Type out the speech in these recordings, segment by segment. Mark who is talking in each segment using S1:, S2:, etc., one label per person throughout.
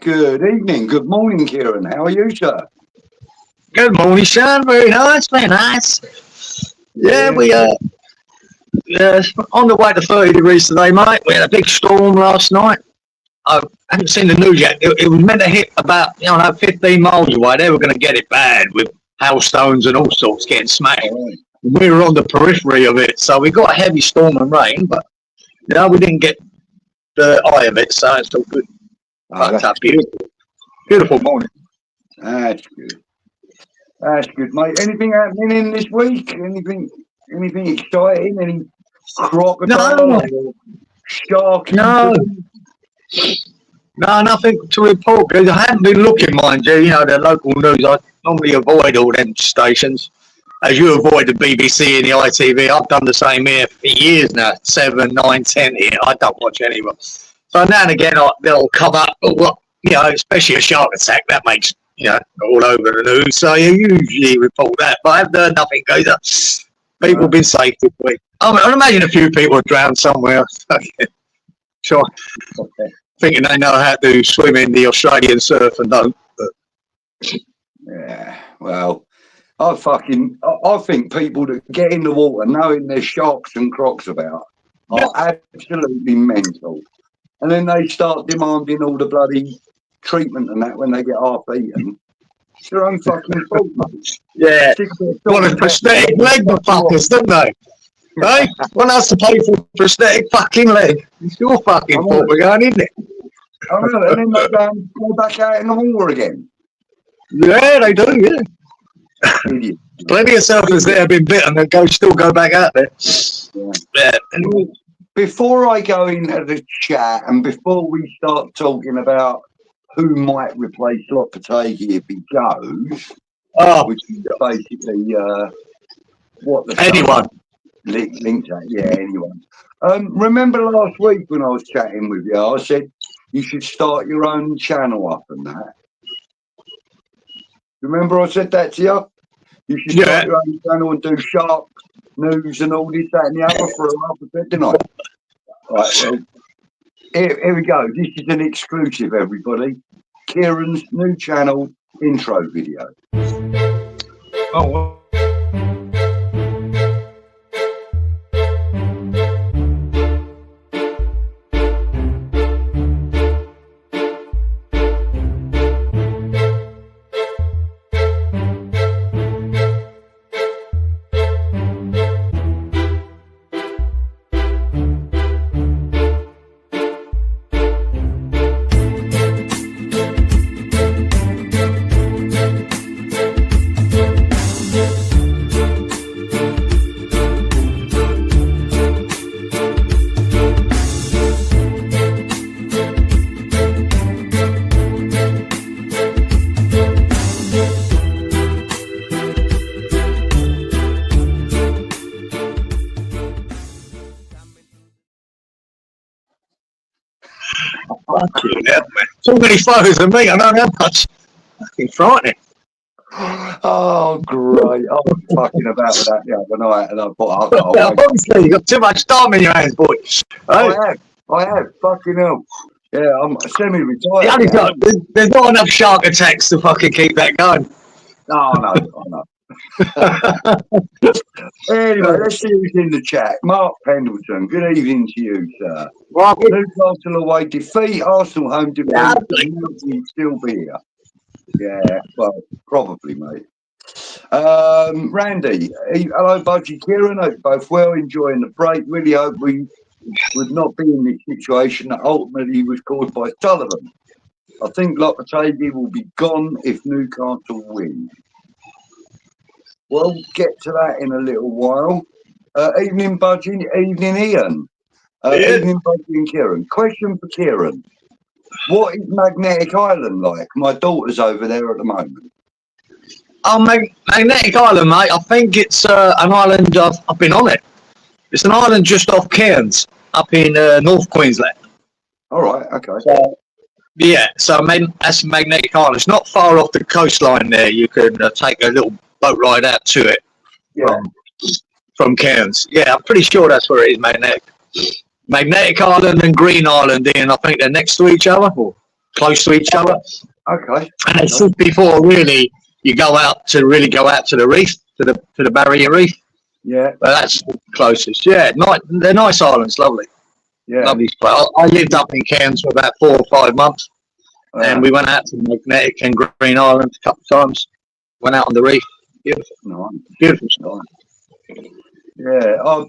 S1: Good evening, good morning, Cieran. How are you, sir?
S2: Good morning, Sean. Very nice, very nice. Yeah, we on the way to 30 degrees today, mate. We had a big storm last night. I haven't seen the news yet. It was meant to hit about 15 miles away. They were going to get it bad with hailstones and all sorts getting smashed. We were on the periphery of it, so we got a heavy storm and rain, but we didn't get the eye of it, so it's all good. That's beautiful. Beautiful morning.
S1: That's good. That's good, mate. Anything happening in this week? Anything exciting? Any crocodile or shark?
S2: No, nothing to report. Because I haven't been looking, mind you. The local news. I normally avoid all them stations, as you avoid the BBC and the ITV. I've done the same here for years now. 7, 9, 10 here. I don't watch anyone. So now and again, they'll come up. Especially a shark attack. That makes all over the news. So you usually report that, but I've heard nothing goes up. People have been safe this week. I imagine a few people have drowned somewhere. Sure. Thinking they know how to swim in the Australian surf and don't. But.
S1: Yeah, well, I think people that get in the water knowing there's sharks and crocs about are absolutely mental. And then they start demanding all the bloody treatment and that when they get half eaten. It's their own fucking fault, mate.
S2: Yeah. Want a prosthetic leg, the fuckers, don't they? Hey, want us to pay for a prosthetic fucking leg? It's your fucking fault we're going, isn't it?
S1: I know, and then they go back out in the water again.
S2: Yeah, they do, yeah. Plenty of surfers that have been bitten and still go back out there. Yeah.
S1: Before I go into the chat and before we start talking about who might replace Lopetegui if he goes, which is basically what the
S2: anyone
S1: linked at, anyone. Remember last week when I was chatting with you, I said you should start your own channel up and that. Remember I said that to you? You should start your own channel and do shark news and all this, that, and the other for a laugh, didn't I? Right, so here we go. This is an exclusive, everybody. Cieran's new channel intro video.
S2: Oh. So many photos of me, I don't know much. Fucking frightening.
S1: Oh, great. I was fucking about that the other night and I thought,
S2: obviously, you've got too much time in your hands, boy.
S1: I have. Fucking hell. Yeah, I'm semi-retired.
S2: There's not enough shark attacks to fucking keep that going.
S1: No, I know. Anyway, let's see who's in the chat. Mark Pendleton, good evening to you, sir.
S2: Well,
S1: Newcastle away defeat, Arsenal home defeat. He'd still be here. Yeah, well, probably, mate. Randy, hello, Budgie Cieran. Hope both well, enjoying the break. Really hope we would not be in this situation that ultimately was caused by Sullivan. I think Lopetegui will be gone if Newcastle win. We'll get to that in a little while. Evening, Budgie. Evening, Ian. Evening, Budgie and Cieran. Question for Cieran. What is Magnetic Island like? My daughter's over there at the moment.
S2: Oh, Magnetic Island, mate. I think it's an island. I've been on it. It's an island just off Cairns, up in North Queensland.
S1: All right, okay.
S2: So, that's Magnetic Island. It's not far off the coastline there. You can take a little boat ride out to it from Cairns. Yeah, I'm pretty sure that's where it is, Magnetic Island and Green Island, and I think they're next to each other. close to each other.
S1: Okay.
S2: And it's just before really you go out to the reef, to the barrier reef.
S1: Yeah.
S2: But that's the closest. Yeah, they're nice islands, lovely.
S1: Yeah.
S2: Lovely spot. I lived up in Cairns for about 4 or 5 months, and we went out to Magnetic and Green Island a couple of times. Went out on the reef. Beautiful.
S1: Nice.
S2: Beautiful spot.
S1: Yeah,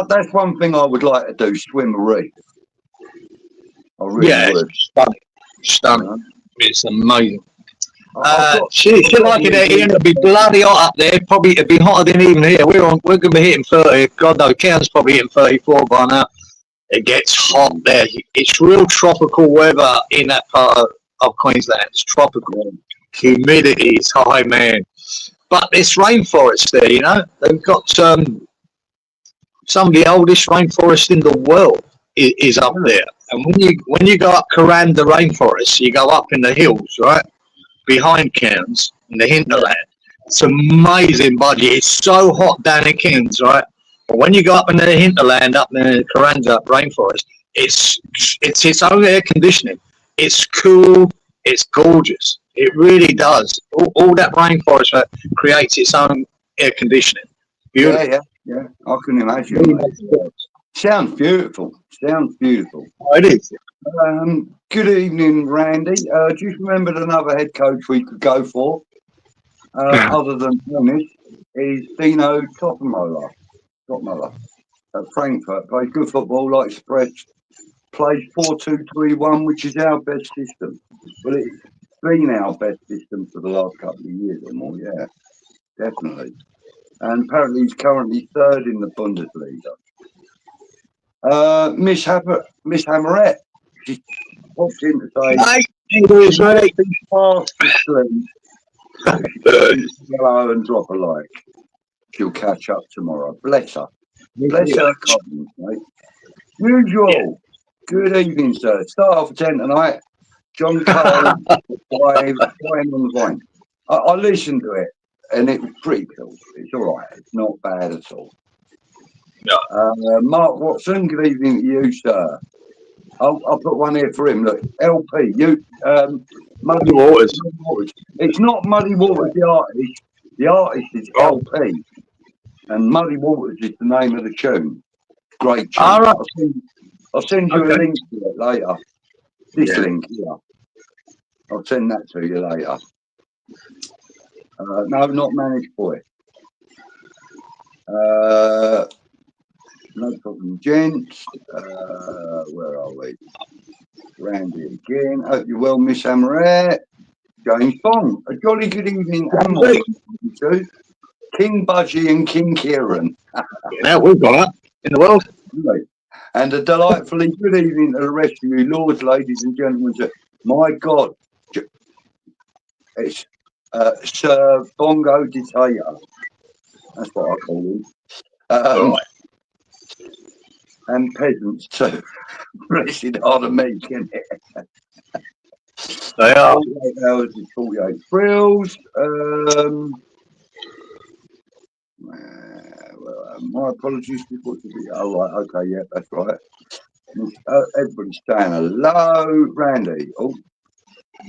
S1: that's one thing I would like to do, swim a reef. I really would.
S2: Stunning. Stunning. It's amazing.
S1: I've got-
S2: Shit like it there, Ian. It'll be bloody hot up there. Probably it'll be hotter than even here. We're going to be hitting 30. God no, Cairns probably hitting 34 by now. It gets hot there. It's real tropical weather in that part of Queensland. It's tropical. Humidity is high, man. But it's rainforest there, you know. They've got some of the oldest rainforest in the world is up there. And when you go up Kuranda rainforest, you go up in the hills, right? Behind Cairns, in the hinterland. It's amazing, Budgie. It's so hot down in Cairns, right? But when you go up in the hinterland, up in the Kuranda rainforest, it's its own air conditioning. It's cool. It's gorgeous. It really does. All that rainforest creates its own air conditioning. Beautiful.
S1: Yeah. I can imagine. Sounds beautiful.
S2: Oh, it is.
S1: Good evening, Randy. Just remembered another head coach we could go for, other than Dennis, is Dino Topmoller at Frankfurt. Plays good football, like Express. Plays 4-2-3-1, which is our best system. Well, it's been our best system for the last couple of years or more. Yeah, definitely. And apparently he's currently third in the Bundesliga. Miss Hammerette, she popped in to say,
S2: English, ready?
S1: Fast the stream. Hello and drop a like. She'll catch up tomorrow. Bless her. Bless her comments, mate. Usual. Good evening, sir. Start off at 10 tonight. John Carl, Wine on the Vine. I listened to it and it was pretty cool. It's all right. It's not bad at all.
S2: No.
S1: Mark Watson, good evening to you, sir. I'll put one here for him. Look, LP, Muddy Waters. It's not Muddy Waters, the artist. The artist is LP. And Muddy Waters is the name of the tune. Great tune.
S2: All right.
S1: I'll send you a link to it later. This link here. I'll send that to you later. No, not Managed Boy. No problem, gents. Where are we? Randy again. Hope you're well, Miss Amaret. James Bond. A jolly good evening, and too. King Budgie and King Cieran.
S2: Now we've got that in the world.
S1: And a delightfully good evening to the rest of you, lords, ladies, and gentlemen. My God, it's Sir Bongo Detayer. That's what I call him.
S2: Right.
S1: And peasants too. Blessed are the meek, isn't it?
S2: They are.
S1: 48 hours and 48 frills. My apologies before to be. Oh, right, okay, yeah, that's right. Everybody's saying hello, Randy. Oh,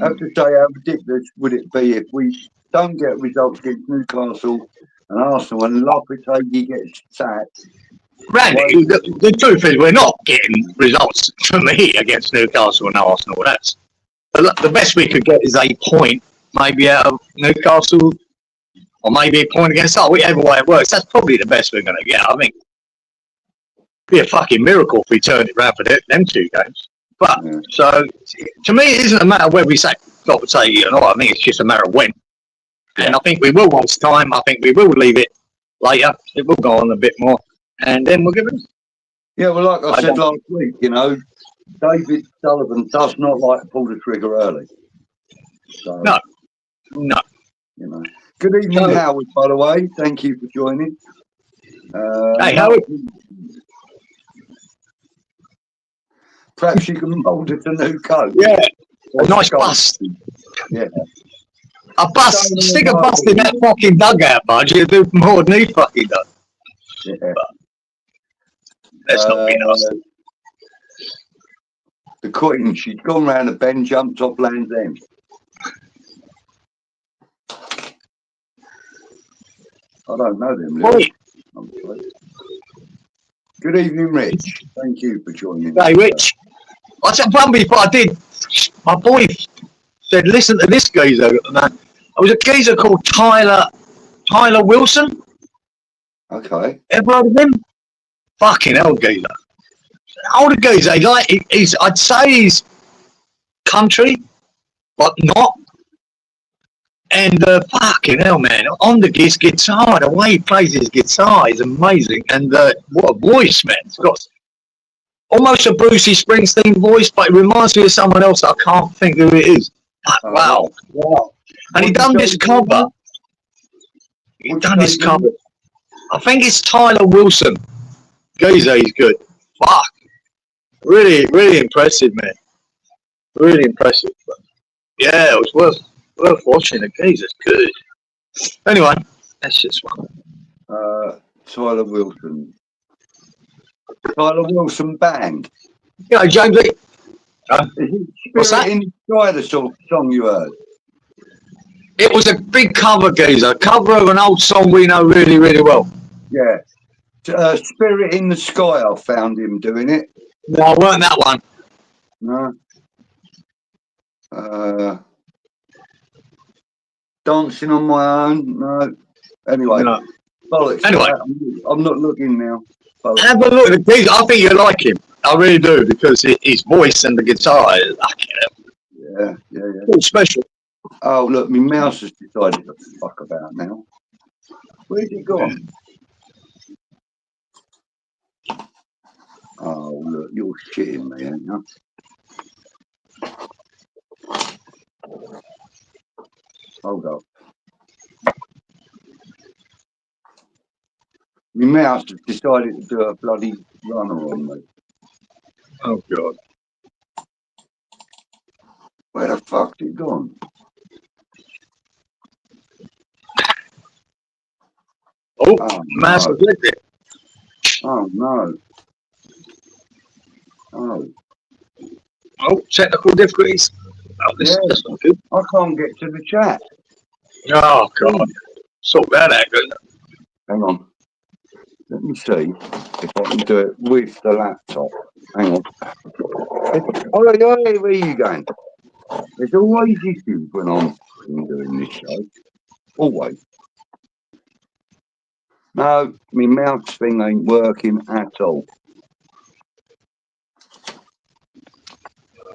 S1: I have to say, how ridiculous would it be if we don't get results against Newcastle and Arsenal and Lopetegui gets sacked?
S2: Randy, the truth is we're not getting results for me against Newcastle and Arsenal. That's the best we could get is a point, maybe out of Newcastle, or maybe a point against us. Whichever way it works, that's probably the best we're going to get. I think it'd be a fucking miracle if we turned it around for them 2 games. But so to me, it isn't a matter of whether we say Lopetegui or not. I think it's just a matter of when. And I think we will waste time. I think we will leave it later. It will go on a bit more. And then we'll give it.
S1: Yeah, well, like I said last week, you know, David Sullivan does not like to pull the trigger early. So,
S2: no.
S1: You know. Good evening, Howard, by the way. Thank you for joining.
S2: Hey, Howard.
S1: Perhaps you can mould it a new coat.
S2: Yeah, a nice bust.
S1: Yeah.
S2: A bust, stick a bust in that fucking dugout, bud. You do more than he fucking does.
S1: Yeah.
S2: Let's not be nasty.
S1: The Queen, she's gone round the bend, jumped off Land's End. I don't know them.
S2: Wait.
S1: Good evening, Rich. Thank you for joining.
S2: Hey, Rich. I said one before I did. My boy said, "Listen to this geezer." It was a geezer called Tyler Wilson.
S1: Okay.
S2: Ever heard of him? Fucking hell, geezer. Older geezer. I'd say he's country, but not. And fucking hell, man, on the guitar, the way he plays his guitar is amazing. And what a voice, man. It's got almost a Brucey Springsteen voice, but it reminds me of someone else. I can't think who it is. Wow. And he done this cover. I think it's Tyler Wilson. Geezer, he's good. Fuck. Really, really impressive, man. Really impressive. But yeah, it was worth watching. The geezer's good. Anyway, that's just one.
S1: Tyler Wilson. Tyler Wilson Band.
S2: Yeah, James Lee. What's that?
S1: In the Sky, the song you heard.
S2: It was a big cover, geezer. Cover of an old song we know really, really well.
S1: Yeah. Spirit in the Sky, I found him doing it.
S2: No, it weren't that one.
S1: No. Dancing on My Own? No. Anyway.
S2: No.
S1: Bollocks.
S2: Anyway.
S1: I'm not looking now. Bollocks.
S2: Have a look at the geezer. I think you like him. I really do, because his voice and the guitar is
S1: Yeah.
S2: all special.
S1: Oh, look, my mouse has decided to fuck about now. Where's it gone? Oh, look, you're shitting me, ain't you? Hold up. My mouse has decided to do a bloody runner on me.
S2: Oh, God.
S1: Where the fuck's it gone?
S2: Oh, mouse has licked it.
S1: Oh, no. Oh.
S2: Oh, technical difficulties. Oh, that's not good.
S1: I can't get to the chat.
S2: Oh, God. Sort that out, good.
S1: Hang on. Let me see if I can do it with the laptop. Hang on. Where are you going? There's always issues when I'm doing this show. Always. No, my mouse thing ain't working at all.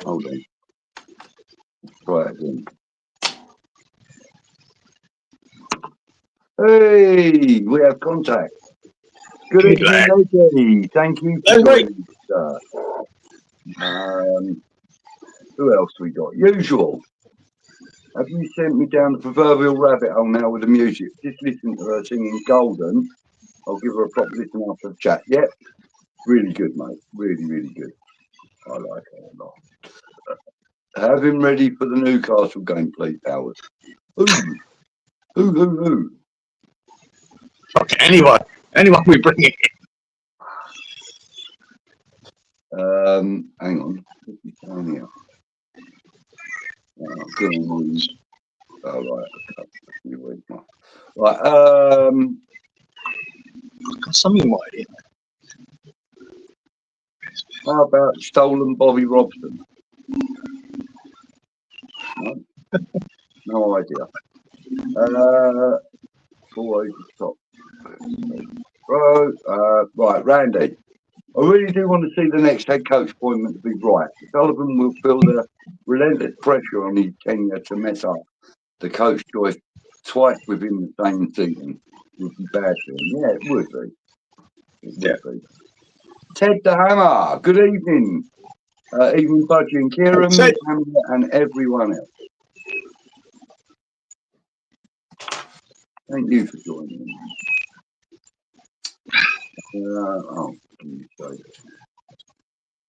S1: Hold on. Try it again. Hey, we have contact. Good evening, Eddie. Thank you for joining, sir. Who else we got? Usual. Have you sent me down the proverbial rabbit hole now with the music? Just listen to her singing Golden. I'll give her a proper listen after the chat. Yep. Really good, mate. Really, really good. I like her a lot. Have him ready for the Newcastle game, please, Howard. Who?
S2: Okay, anyone we bring in.
S1: Hang on. What's he saying here? Right.
S2: Got something right here.
S1: How about stolen Bobby Robson? No idea. Always stop. Right, Randy. I really do want to see the next head coach appointment to be right. Sullivan will feel the relentless pressure on his tenure to mess up the coach choice twice within the same season. It would be bad for him. Yeah, it would be. It would be. Ted the Hammer, good evening. Evening, Budgie and Cieran, and everyone else. Thank you for joining me.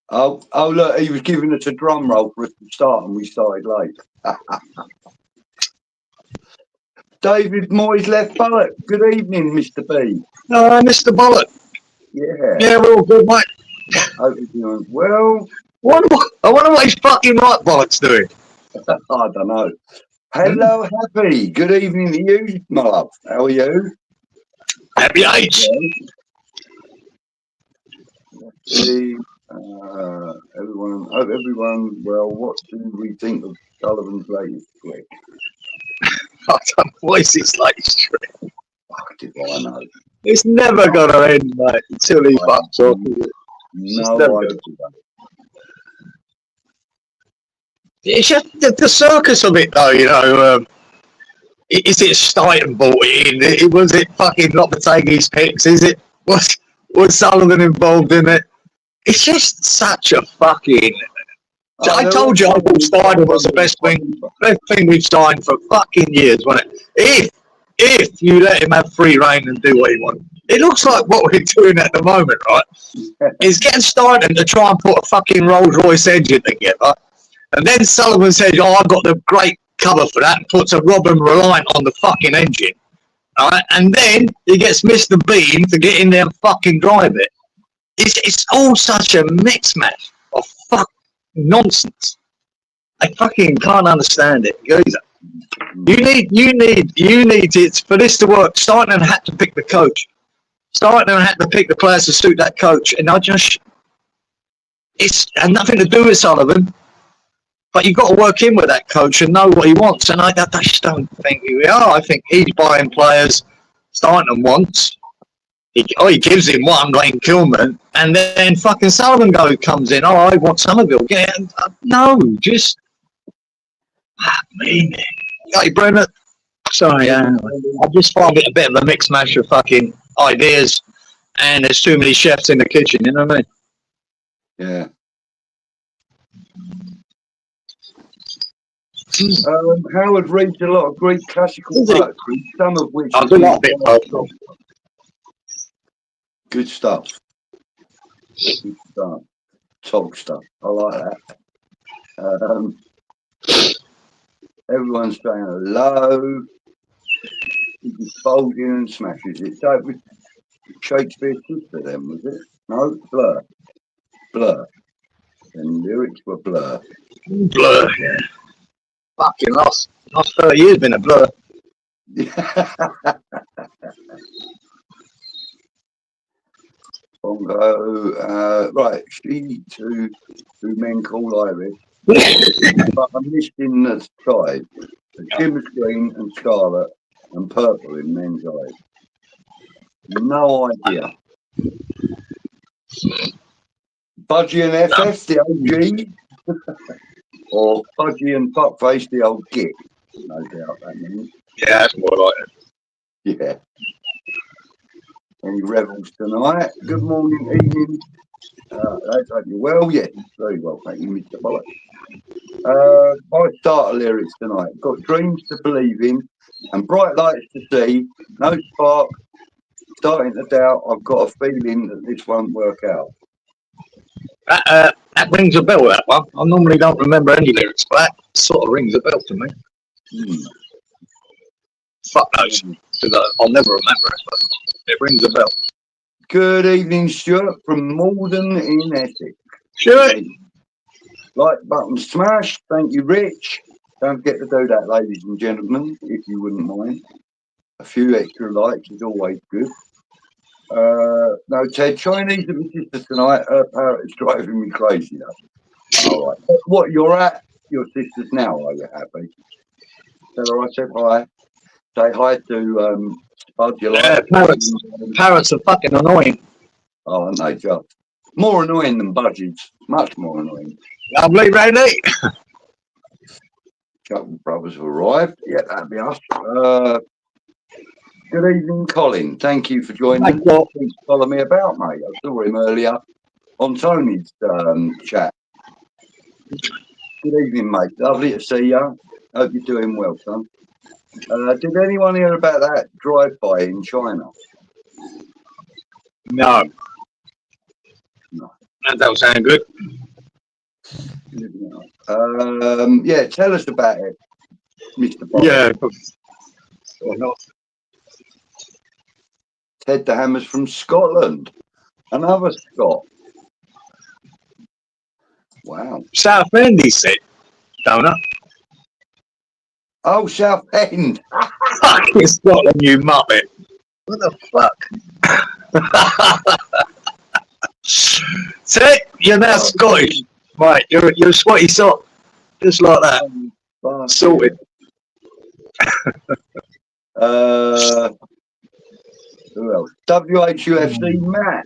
S1: Oh, look, he was giving us a drum roll for us to start, and we started late. David Moyes left Bullock. Good evening, Mr. B.
S2: Mr. Bullock.
S1: Yeah.
S2: Yeah, we're all good, mate.
S1: Hope you're doing well.
S2: I wonder what his fucking right bollock's doing.
S1: I don't know. Hello, Happy. Good evening to you, my love. How are you?
S2: Happy age.
S1: Let's see. Everyone, hope everyone, well, what do we think of Sullivan's latest trick?
S2: I don't know what is this latest trick.
S1: Fuck if I know.
S2: It's never gonna end, mate, until he fucks off.
S1: No idea.
S2: It's just the circus of it, though, you know. Is it Stighton bought it in? Was it fucking Lopetegui's picks? Is it was Sullivan involved in it? It's just such a fucking. I told you I thought Stighton was the best thing we've signed for fucking years, wasn't it? If you let him have free reign and do what he wants. It looks like what we're doing at the moment, right? Is getting Stighton to try and put a fucking Rolls Royce engine together. And then Sullivan says, oh, I've got the great cover for that, and puts a Robin Reliant on the fucking engine. Right? And then he gets Mr. Bean to get in there and fucking drive it. It's all such a mix match of fuck nonsense. I fucking can't understand it. You need it for this to work. Stighton had to pick the coach. Stighton had to pick the players to suit that coach. And it's had nothing to do with Sullivan. But you've got to work in with that coach and know what he wants. And I just don't think we are. I think he's buying players Stighton wants. He gives him one, Wayne Kilman, and then fucking Sullivan comes in. Oh, I want Somerville. Yeah, no, just me. Hey, Brennan. Sorry, I just find it a bit of a mixed mash of fucking ideas, and there's too many chefs in the kitchen. You know what I mean?
S1: Yeah. Howard reads a lot of Greek classical poetry, some of which
S2: I do like a bit personal.
S1: Good stuff. Good stuff. Talk stuff. I like that. Everyone's saying hello. He's folding and smashes it. So it was Shakespeare's sister then, was it? No, Blur. Blur. And lyrics were Blur.
S2: Blur, yeah. Fucking last 30 years been a blur.
S1: Bongo, right, she who men call Iris, but I'm missing the side. Jim's green and scarlet and purple in men's eyes. No idea. Budgie and FF, the OG, or Budgie and Fuckface, the old git. No doubt that means.
S2: Yeah, that's more like it.
S1: Yeah. Any rebels tonight? Good morning, evening. I hope you're well. Yes, very well. Thank you, Mr. Bullock. My starter lyrics tonight. Got dreams to believe in and bright lights to see. No spark. Starting to doubt. I've got a feeling that this won't work out.
S2: That rings a bell, that one. I normally don't remember any lyrics, but that sort of rings a bell to me. Fuck those. I'll never remember it, but it rings a bell.
S1: Good evening, Stuart, from Malden in Essex.
S2: Stuart.
S1: Like button smash. Thank you, Rich. Don't forget to do that, ladies and gentlemen, if you wouldn't mind. A few extra likes is always good. No, Ted, Chinese and my sister tonight. Her parrot is driving me crazy, though. All right. What, you're at your sister's now, are you happy? Tell her I said hi. Say hi to Budgie.
S2: Yeah, parrots are fucking annoying.
S1: Oh, aren't they just? More annoying than budgies. Much more annoying.
S2: Lovely, Randy.
S1: Couple brothers have arrived. Yeah, that'd be us. Good evening, Colin. Thank you for joining. Please follow me about, mate. I saw him earlier on Tony's chat. Good evening, mate. Lovely to see you. Hope you're doing well, son. Did anyone hear about that drive-by in China?
S2: No. That don't sound good.
S1: Yeah, tell us about it, Mr. Bob.
S2: Yeah. Or not.
S1: Ted the Hammer's from Scotland. Another Scot. Wow.
S2: Southend, he said. Don't know.
S1: Oh, Southend.
S2: Fucking Scotland, you muppet. What the fuck? See, you're now Scottish. Right, you're a Scotty sock. Just like that. Sorted.
S1: Who else? WHUFC Matt.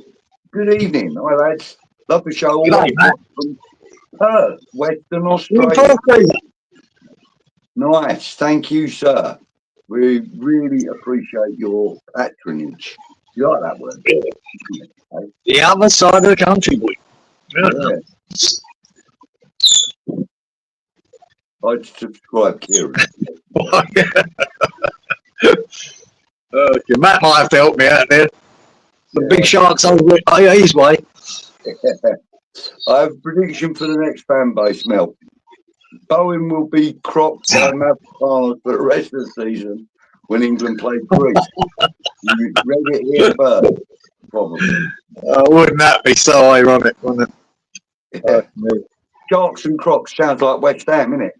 S1: Good evening. Hi, lads. Love the show. All
S2: G'day, Matt.
S1: from Perth, Western
S2: You're
S1: Australia.
S2: talking.
S1: Nice. Thank you, sir. We really appreciate your patronage. You like that word?
S2: The other side of the country, boy.
S1: Yeah. I'd subscribe, Kieran.
S2: Matt might have to help me out there. The big sharks over his way.
S1: I have a prediction for the next fan base, Mel. Bowen will be cropped by Mavs for the rest of the season when England play Greece. You read it here first, probably.
S2: Wouldn't that be so ironic, wouldn't it?
S1: Yeah. Sharks and Crocs sounds like West Ham, innit?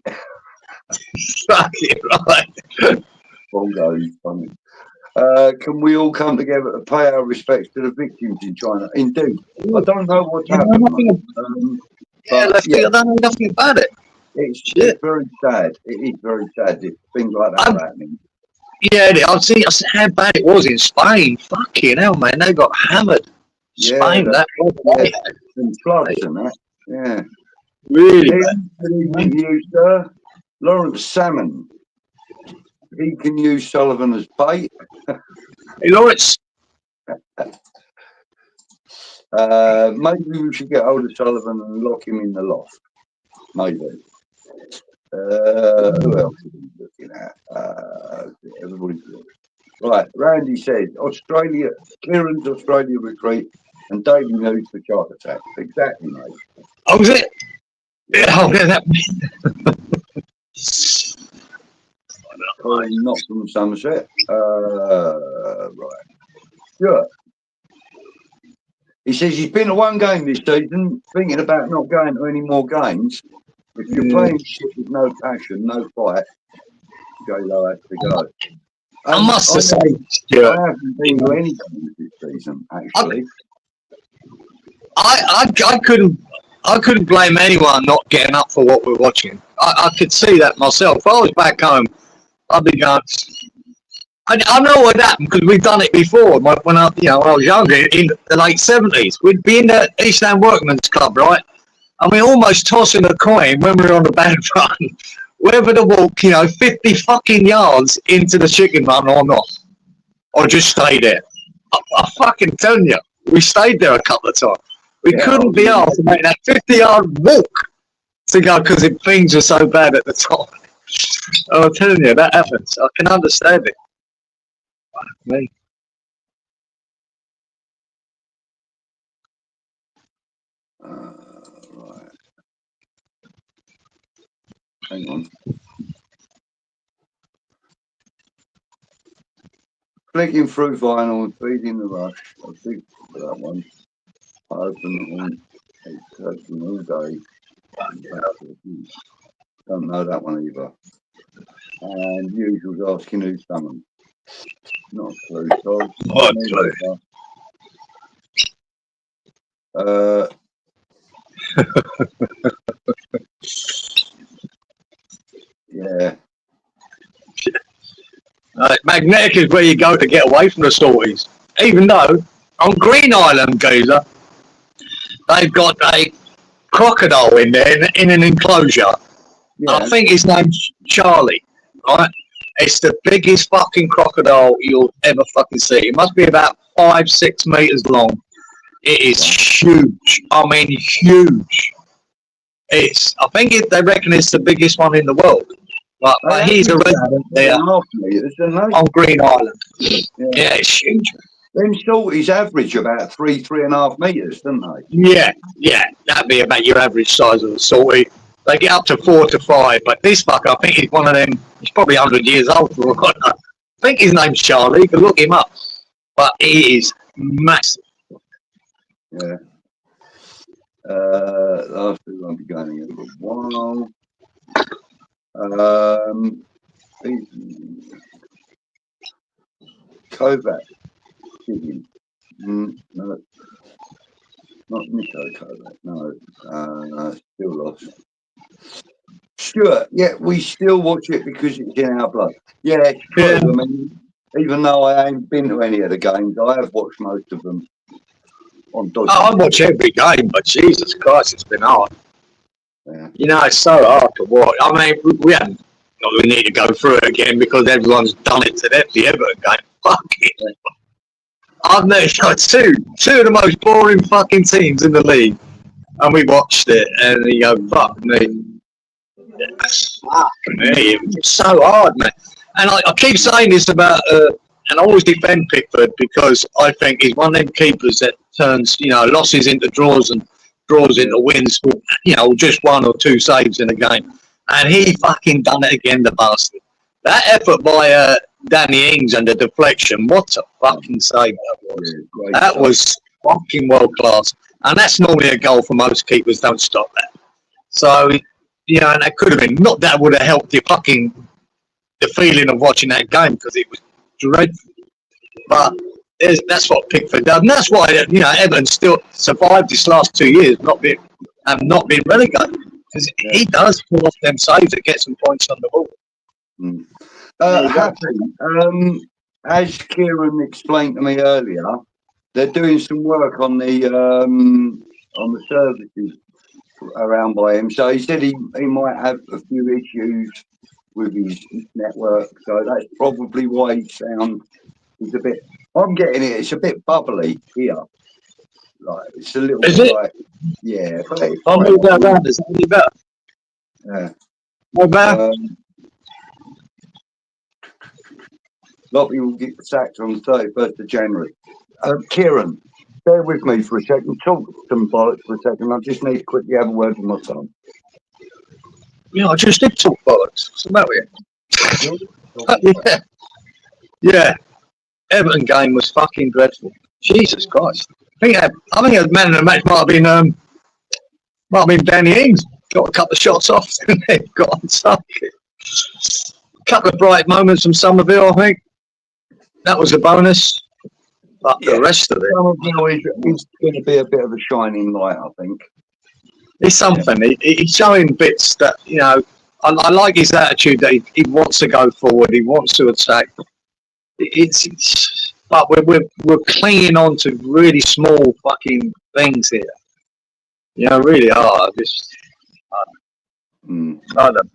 S2: Fucking right.
S1: Bongo, funny. Can we all come together to pay our respects to the victims in China? Indeed. I don't know what's happened.
S2: I don't know nothing about it.
S1: It's very sad. It is very sad if things like that are happening.
S2: Yeah, I've seen how bad it was in Spain. Fucking hell, man. They got hammered. Spain, that was
S1: and floods and that. Yeah.
S2: Really?
S1: Good evening to you, sir. Lawrence Salmon. He can use Sullivan as bait.
S2: Hey, Lawrence.
S1: Maybe we should get hold of Sullivan and lock him in the loft. Maybe. Who else are we looking at? Everybody's looking. Right, Randy said Australia, Kieran's Australia retreat and Davey news for shark attack. Exactly, mate.
S2: Oh, was it? Yeah, that.
S1: Not from Somerset. Right. Sure. He says he's been to one game this season, thinking about not going to any more games. If you're playing shit with no passion, no fight, J-Lo has to go.
S2: I must have said,
S1: I haven't been to any games this season, actually.
S2: I couldn't blame anyone not getting up for what we're watching. I could see that myself. If I was back home, I'd be going. I know what happened because we've done it before. When I was younger, in the late 70s, we'd be in the East End Workmen's Club, right? And we're almost tossing a coin when we're on the bad run, whether to walk, 50 fucking yards into the chicken run or not, or just stay there. I fucking tell you, we stayed there a couple of times. We couldn't be asked to make that 50-yard walk to go because things were so bad at the time. I'm telling you, that happens. I can understand it. Me.
S1: Right. Hang on. Flicking through vinyl and feeding the rush. I think for that one. I open it and it's taking all day. Don't know that one either. And usual's asking who's summoned. Not a clue.
S2: Not a clue.
S1: Yeah.
S2: Magnetic is where you go to get away from the sorties. Even though on Green Island, Geezer, they've got a crocodile in there in an enclosure. Yeah. I think his name's Charlie, right? It's the biggest fucking crocodile you'll ever fucking see. It must be about 5-6 meters long. It is huge. I mean, huge. I think they reckon it's the biggest one in the world. But he's a resident there on Green Island. Yeah, it's huge.
S1: Them salties average about 3.5 meters, don't they?
S2: Yeah, that'd be about your average size of a salty. They get up to 4 to 5, but this fucker, I think he's one of them. He's probably 100 years old. I think his name's Charlie. You can look him up, but he is massive.
S1: Yeah. last two won't be going in for a while. Kovac. No, not Nico Kovac. No, still lost. Stuart, yeah, we still watch it because it's in our blood. Yeah, it's true.
S2: Yeah.
S1: I mean, even though I ain't been to any of the games, I have watched most of them on Dodge.
S2: I watch every game, but Jesus Christ, it's been hard.
S1: Yeah.
S2: You know, it's so hard to watch. I mean, we haven't. Not that we need to go through it again because everyone's done it to death. The Everton game, fuck it. I've noticed two of the most boring fucking teams in the league, and we watched it, and you go, fuck me. Fuck me, it's so hard, man. And I keep saying this about, and I always defend Pickford because I think he's one of them keepers that turns, you know, losses into draws and draws into wins with, you know, just one or two saves in a game. And he fucking done it again, the bastard. That effort by Danny Ings and the deflection, what a fucking save that was.
S1: Yeah,
S2: that was fucking world class. And that's normally a goal for most keepers, don't stop that. So, you know, and that could have been, not that would have helped the feeling of watching that game because it was dreadful. But that's what Pickford done. And that's why, you know, Everton still survived this last 2 years, not been relegated. Because he does pull off them saves to get some points on the ball.
S1: Happy. As Cieran explained to me earlier, they're doing some work on the services around by him. So he said he might have a few issues with his network. So that's probably why his sound is a bit. I'm getting it. It's a bit bubbly here. Like it's a little
S2: Is
S1: bit
S2: it?
S1: like yeah.
S2: I'll move that around. Is that any better?
S1: Yeah.
S2: More better?
S1: Lobby will get sacked on the 31st of January. Cieran, bear with me for a second. Talk some bollocks for a second. I just need to quickly have a word with my son.
S2: Yeah, I just did talk bollocks. What's the matter with you? Yeah. Yeah. Everton game was fucking dreadful. Jesus Christ. I think the man of the match might have been Danny Ings. Got a couple of shots off and then got on target. A couple of bright moments from Somerville, I think. That was a bonus. But the rest of it.
S1: Somerville is going to be a bit of a shining light, I think.
S2: It's something. Yeah. He's showing bits that, you know, I like his attitude that he wants to go forward, he wants to attack. But we're clinging on to really small fucking things here. You know, really hard. I don't.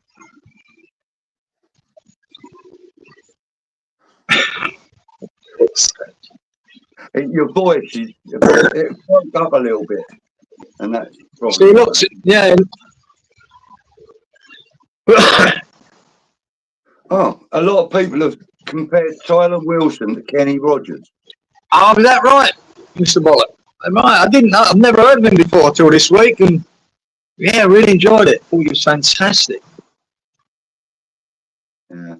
S1: Your voice is it fucked up a little bit, and that's probably.
S2: So he looks, yeah.
S1: Oh, a lot of people have compared Tyler Wilson to Kenny Rogers.
S2: Oh, is that right, Mr. Bollock? Right, I didn't know. I've never heard of him before until this week, and yeah, I really enjoyed it. Oh, he was fantastic.
S1: Yeah.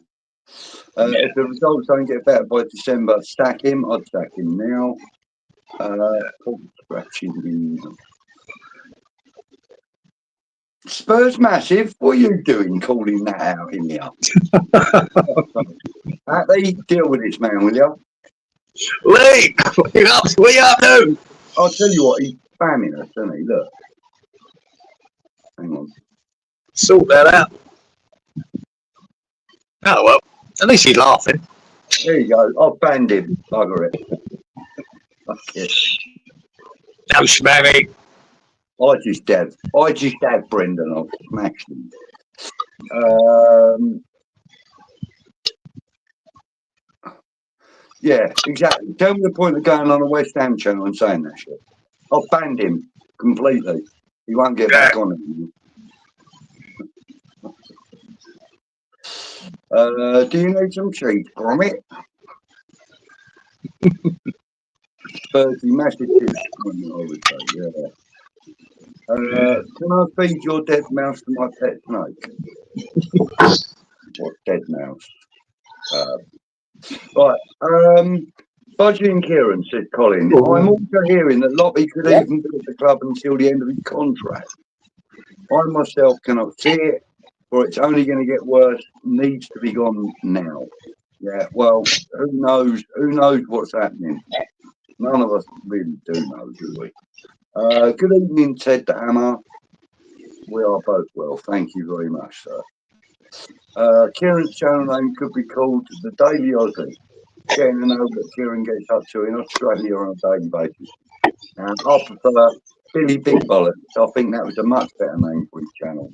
S1: If the results don't get better by December, sack him. I'd sack him now. Spurs massive. What are you doing calling that out in here? Happy, deal with this man, will you?
S2: Lee, what you up to?
S1: I'll tell you what, he's spamming us, isn't he? Look. Hang on.
S2: Sort that out. Oh, well, at least he's laughing.
S1: There you go. I've banned him. Bugger it. Fuck it.
S2: No, Schmammy.
S1: I just have Brendan. I've smashed him. Yeah, exactly. Tell me the point of going on a West Ham channel and saying that shit. I've banned him completely. He won't get back on it. Do you need some cheese from it? Spursy, massive tips. Yeah. Can I feed your dead mouse to my pet snake? What dead mouse? Right. Budgie and Cieran, said Colin. I'm also hearing that Lobby could even be at the club until the end of his contract. I myself cannot see it, or it's only going to get worse. Needs to be gone now. Yeah, well, who knows? Who knows what's happening? None of us really do know, do we? Good evening, Ted the Hammer. We are both well. Thank you very much, sir. Cieran's channel name could be called the Daily Aussie. Getting to know what Cieran gets up to in Australia on a daily basis. I prefer Billy Big Bollocks. I think that was a much better name for his channel.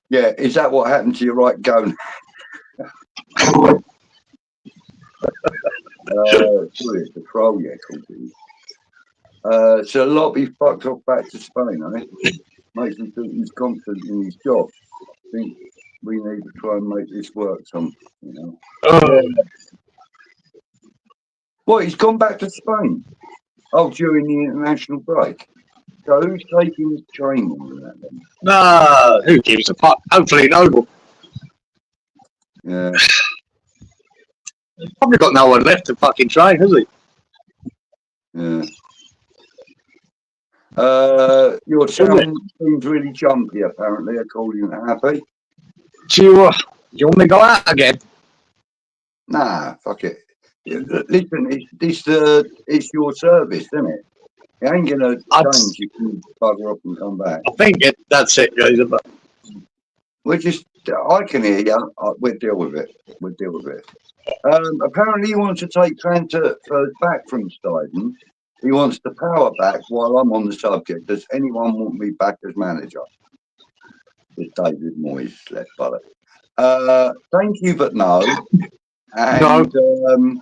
S1: Yeah, is that what happened to your right go? It's a troll, yeah, called it. So Lobby fucked off back to Spain, eh? Makes me think he's confident in his job. I think we need to try and make this work, you know. What, he's gone back to Spain? Oh, during the international break. So who's taking his training in that then?
S2: No, who gives a fuck? Hopefully Noble.
S1: Yeah.
S2: He's probably got no one left to fucking train, has he?
S1: Yeah. Your sound seems really jumpy, apparently, according to Happy.
S2: Do you want me to go out again?
S1: Nah, fuck it. Listen, it's your service, isn't it? It ain't gonna change. You can bugger up and come back.
S2: I think that's it, guys.
S1: I can hear you. We'll deal with it. Apparently, he wants to take transfers back from Steiden. He wants the power back. While I'm on the subject, does anyone want me back as manager? It's David Moyes, left bullet. Thank you, but no. And
S2: No.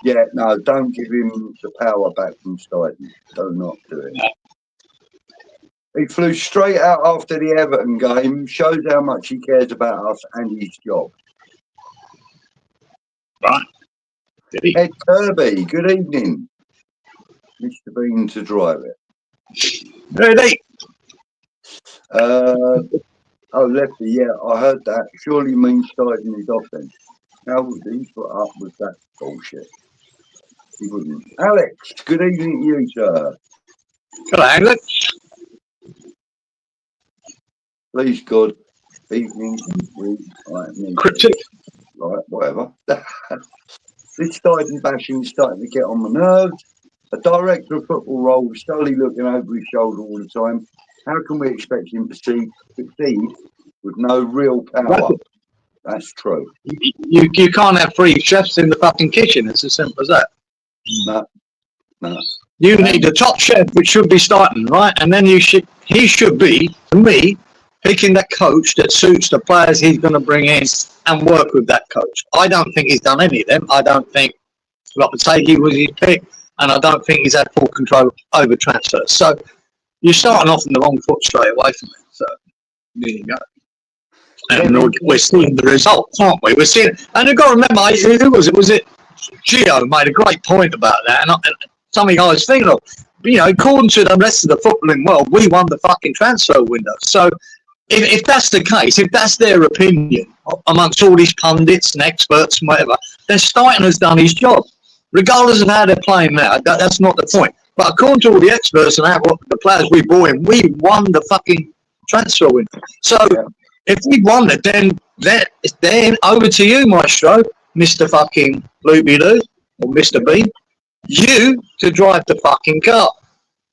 S1: yeah, no, don't give him the power back from Steiden. Do not do it. He flew straight out after the Everton game. Shows how much he cares about us and his job.
S2: Right. Did he?
S1: Ed Kirby, good evening. Mr. Bean to drive it.
S2: Ready?
S1: Oh, Lefty, yeah, I heard that. Surely means Steiden is off then. How would he put up with that bullshit? He wouldn't. Alex, good evening to you, sir.
S2: Hello, Alex.
S1: Please, God, evening with
S2: Cryptic.
S1: Right, whatever. This Steiden bashing is starting to get on my nerves. A director of football role slowly looking over his shoulder all the time. How can we expect him to succeed with no real power? That's true.
S2: You can't have free chefs in the fucking kitchen. It's as simple as that.
S1: No.
S2: You need the top chef, which should be starting, right? And then he should be, to me, picking that coach that suits the players he's going to bring in and work with that coach. I don't think he's done any of them. I don't think Lopetegui was his pick, and I don't think he's had full control over transfers. So you're starting off on the wrong foot straight away from it. So there you go. And we're seeing the results, aren't we? We're seeing, and you've got to remember, who was it? Was it Gio made a great point about that, and something I was thinking of. You know, according to the rest of the footballing world, we won the fucking transfer window. So if that's the case, if that's their opinion amongst all these pundits and experts and whatever, then Steiten has done his job, regardless of how they're playing now. That's not the point. But according to all the experts and the players we brought in, we won the fucking transfer window. So if we won it, then over to you, Maestro, Mr. fucking Loopy Loo, or Mr. B. You to drive the fucking car.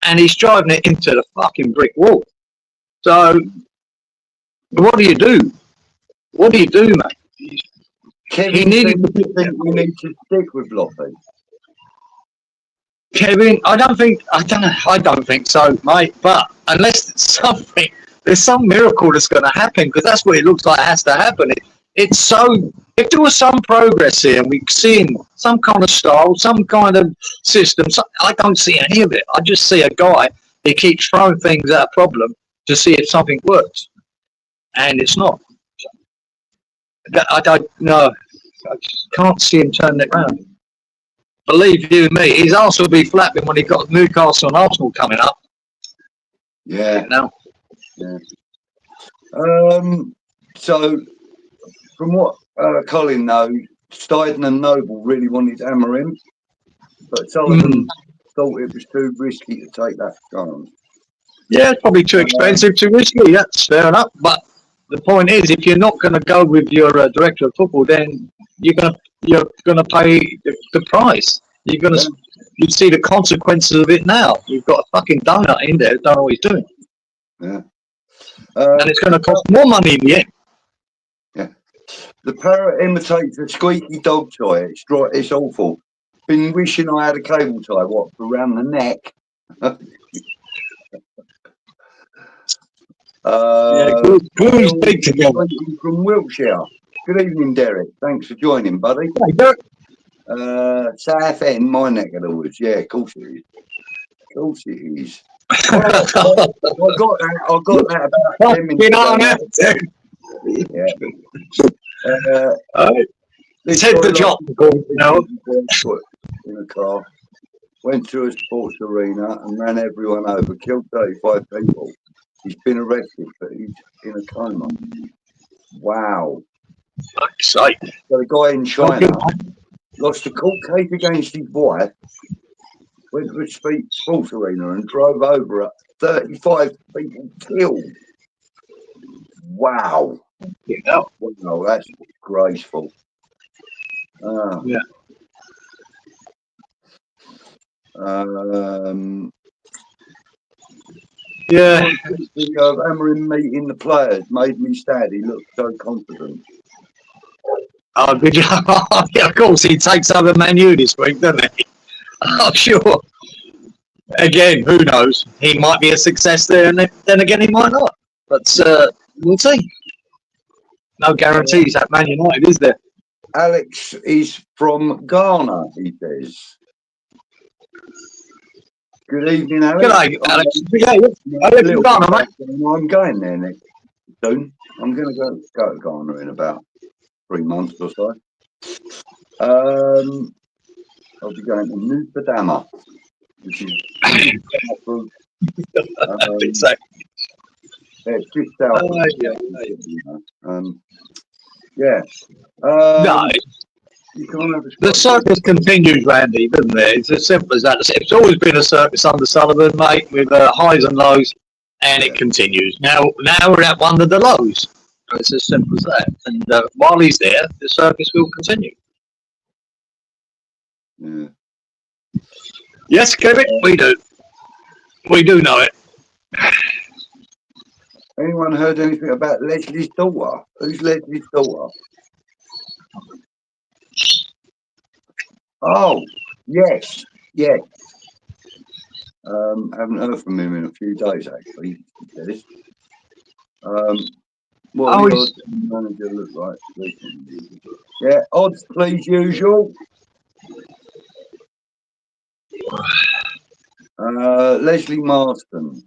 S2: And he's driving it into the fucking brick wall. So what do you do? What do you do, mate?
S1: Kevin, we need to stick with Loppy.
S2: Kevin, I don't think so, mate. But unless there's some miracle that's going to happen, because that's what it looks like has to happen. It's so, if there was some progress here and we're seeing some kind of style, some kind of system, I don't see any of it. I just see a guy that keeps throwing things at a problem to see if something works. And it's not. I don't know. I just can't see him turn it around. Believe you me, his arse will be flapping when he got Newcastle and Arsenal coming up.
S1: Yeah.
S2: No.
S1: Yeah. So, from what Colin knows, Steiden and Noble really wanted to hammer him, but Sullivan thought it was too risky to take that chance.
S2: Yeah, it's probably too expensive, too risky. That's fair enough. But the point is, if you're not going to go with your director of football, then you're gonna pay the price. You're gonna you see the consequences of it now. You've got a fucking donut in there, don't know what he's doing.
S1: Yeah.
S2: And it's going to cost more money in the end.
S1: Yeah. The parrot imitates a squeaky dog toy. It's awful. Been wishing I had a cable tie, around the neck.
S2: Glue's big together.
S1: From Wiltshire. Good evening, Derek. Thanks for joining, buddy.
S2: Hey, Derek.
S1: South End, my neck of the woods. Yeah, of course it is. Of course it is. Well, I got that about 10 minutes ago. Yeah.
S2: Take the job.
S1: In a car. Went to a sports arena and ran everyone over. Killed 35 people. He's been arrested, but he's in a coma. Wow.
S2: Fuck's sake.
S1: So the guy in China lost a court case against his wife, went to a sports arena and drove over 35 people killed. Wow.
S2: Yeah.
S1: Wow, that's graceful.
S2: Yeah. Yeah.
S1: This video of Amarin meeting the players made me sad. He looked so confident.
S2: Oh, good job. Yeah, of course, he takes over Man U this week, doesn't he? I'm sure. Again, who knows? He might be a success there, and then again, he might not. But we'll see. No guarantees at Man United, is there?
S1: Alex is from Ghana, he says. Good evening, Alex.
S2: Good day, Alex. Alex from Ghana, mate.
S1: I'm going there next soon. I'm going to go to Ghana in about 3 months or so. I'll be going to Nusa Dama, which is it's just south.
S2: No,
S1: you can't have
S2: the circus continues, Randy, doesn't it? It's as simple as that. It's always been a circus under Sullivan, mate, with highs and lows, and it continues. Now we're at one of the lows. It's as simple as that. And while he's there, the circus will continue.
S1: Yeah.
S2: Yes, Kevin, we do. We do know it.
S1: Anyone heard anything about Leslie's daughter? Who's Leslie's daughter? Oh, yes. Haven't heard from him in a few days, actually. He says. What does the manager look like? Yeah, odds, please, usual. Leslie Marston.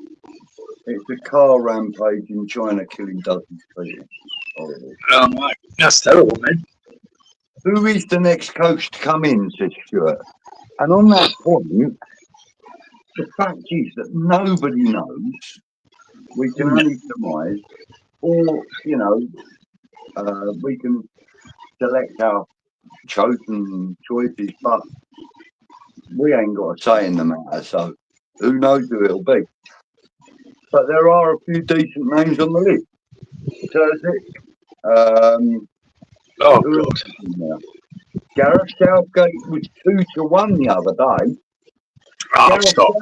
S1: It's a car rampage in China killing dozens of people. Horrible.
S2: Oh, my. That's terrible, man.
S1: Who is the next coach to come in, says Stuart. And on that point, the fact is that nobody knows. We can only surmise, or, we can select our chosen choices, but we ain't got a say in the matter, so who knows who it'll be. But there are a few decent names on the list. Terzic.
S2: Oh, God.
S1: Gareth Southgate was 2-1 the other day.
S2: Oh, stop.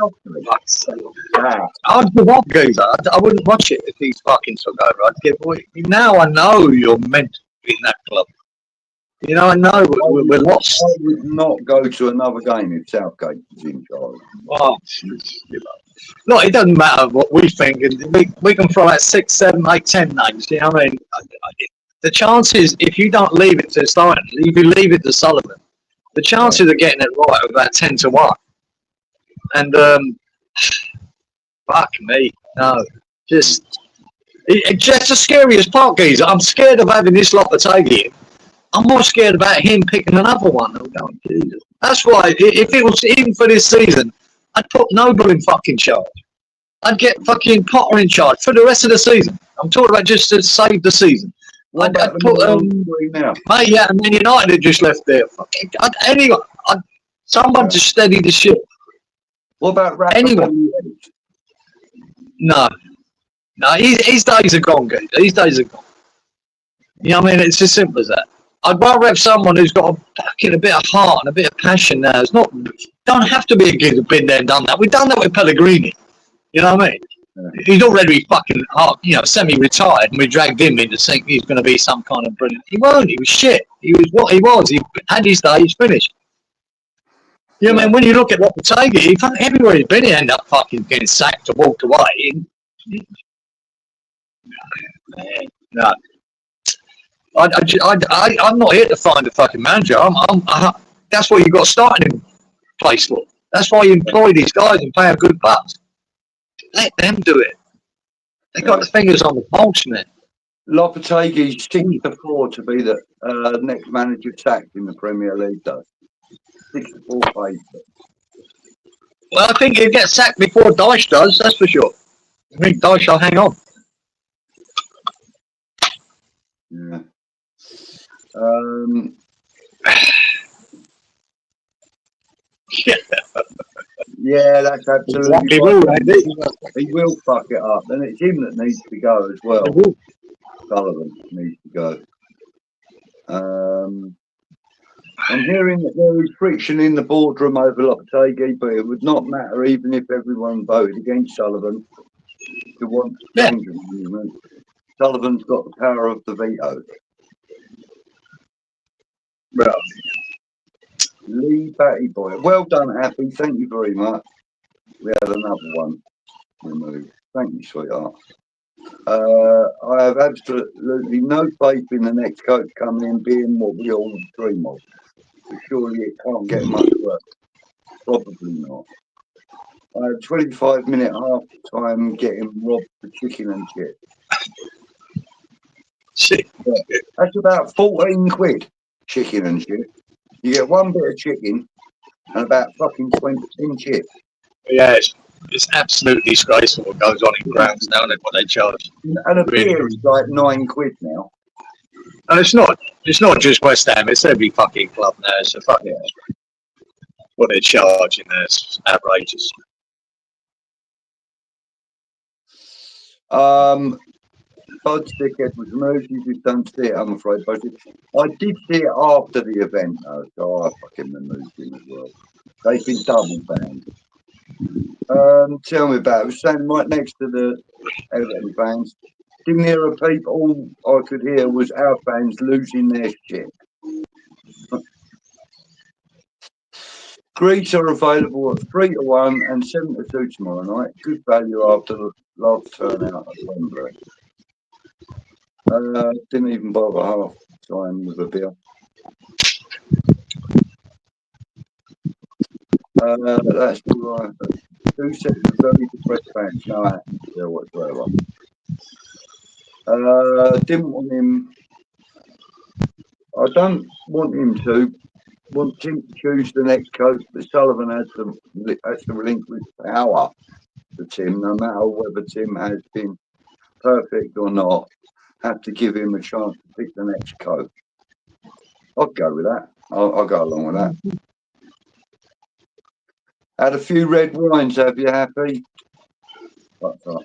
S2: I'd give up, geezer. I wouldn't watch it if he's fucking took over. I'd give away. Now I know you're meant to be in that club. I know we're lost.
S1: I would not go to another game if Southgate was in charge.
S2: Oh, no, it doesn't matter what we think. We can throw out 6, 7, 8, 10 names. You know what I mean? The chances, if you don't leave it to Stein, if you leave it to Sullivan, the chances of getting it right are about 10-1. And fuck me, no, just the scariest part, geezer. I'm scared of having this lot to take him. I'm more scared about him picking another one. Going, Jesus. That's why, if it was him for this season, I'd put Noble in fucking charge. I'd get fucking Potter in charge for the rest of the season. I'm talking about just to save the season. I'd put mate, yeah, and then United had just left there. Someone to steady the ship.
S1: What about
S2: Anyone? No. No, his days are gone, guys. His days are gone. You know what I mean? It's as simple as that. I'd rather have someone who's got a bit of heart and a bit of passion now. It's not, don't have to be a kid who's been there and done that. We've done that with Pellegrini. You know what I mean? Yeah. He's already fucking, semi-retired, and we dragged him in to think he's going to be some kind of brilliant. He wasn't. He was shit. He was what he was. He had his day. He's finished. You know what I mean? When you look at Lopetegui, everywhere he's been, he ended up fucking getting sacked or walked away. No. I'm not here to find a fucking manager. That's what you got started in place for. That's why you employ these guys and pay them good bucks. Let them do it. They got the fingers on the pulse, man.
S1: Lopetegui seems to afford to be the next manager sacked in the Premier League, though. 64 pages.
S2: Well, I think he'll get sacked before Dyche does. That's for sure. I think Dyche will hang on.
S1: Yeah. Yeah, that's absolutely
S2: he
S1: will fuck it up, and it's him that needs to go as well. Sullivan needs to go. I'm hearing that there is friction in the boardroom over Lopetegui, but it would not matter even if everyone voted against Sullivan to want to change him. Sullivan's got the power of the veto.
S2: Well,
S1: Lee Batty Boy. Well done, Happy. Thank you very much. We had another one removed. Thank you, sweetheart. I have absolutely no faith in the next coach coming in being what we all dream of. But surely it can't get much worse. Probably not. I had 25-minute half time getting robbed for chicken and shit. Yeah, that's about 14 quid, chicken and shit. You get one bit of chicken and about fucking 20 chips.
S2: Yeah, it's absolutely disgraceful what goes on in grounds now, what they charge.
S1: And a beer is like 9 quid now.
S2: And it's not just West Ham, it's every fucking club now. It's a fucking what they're charging there is outrageous.
S1: Bud's dickhead was removed. You just don't see it, I'm afraid, Budgie. I did see it after the event, though, so I fucking removed him as well. They've been double banned. Tell me about it. I was standing right next to the Everton fans. Didn't hear a peep. All I could hear was our fans losing their shit. Greece are available at 3-1 and 7-2 tomorrow night. Good value after the last turnout at Wembley. Didn't even bother half time with a beer. That's all right. 2 sets of very depressed fans. No atmosphere whatsoever. Didn't want him. I don't want him to. Want him to choose the next coach, but Sullivan has to relinquish power to Tim, no matter whether Tim has been perfect or not. Have to give him a chance to pick the next coach. I'll go with that. I'll go along with that. Had a few red wines, have you, Happy? What's up?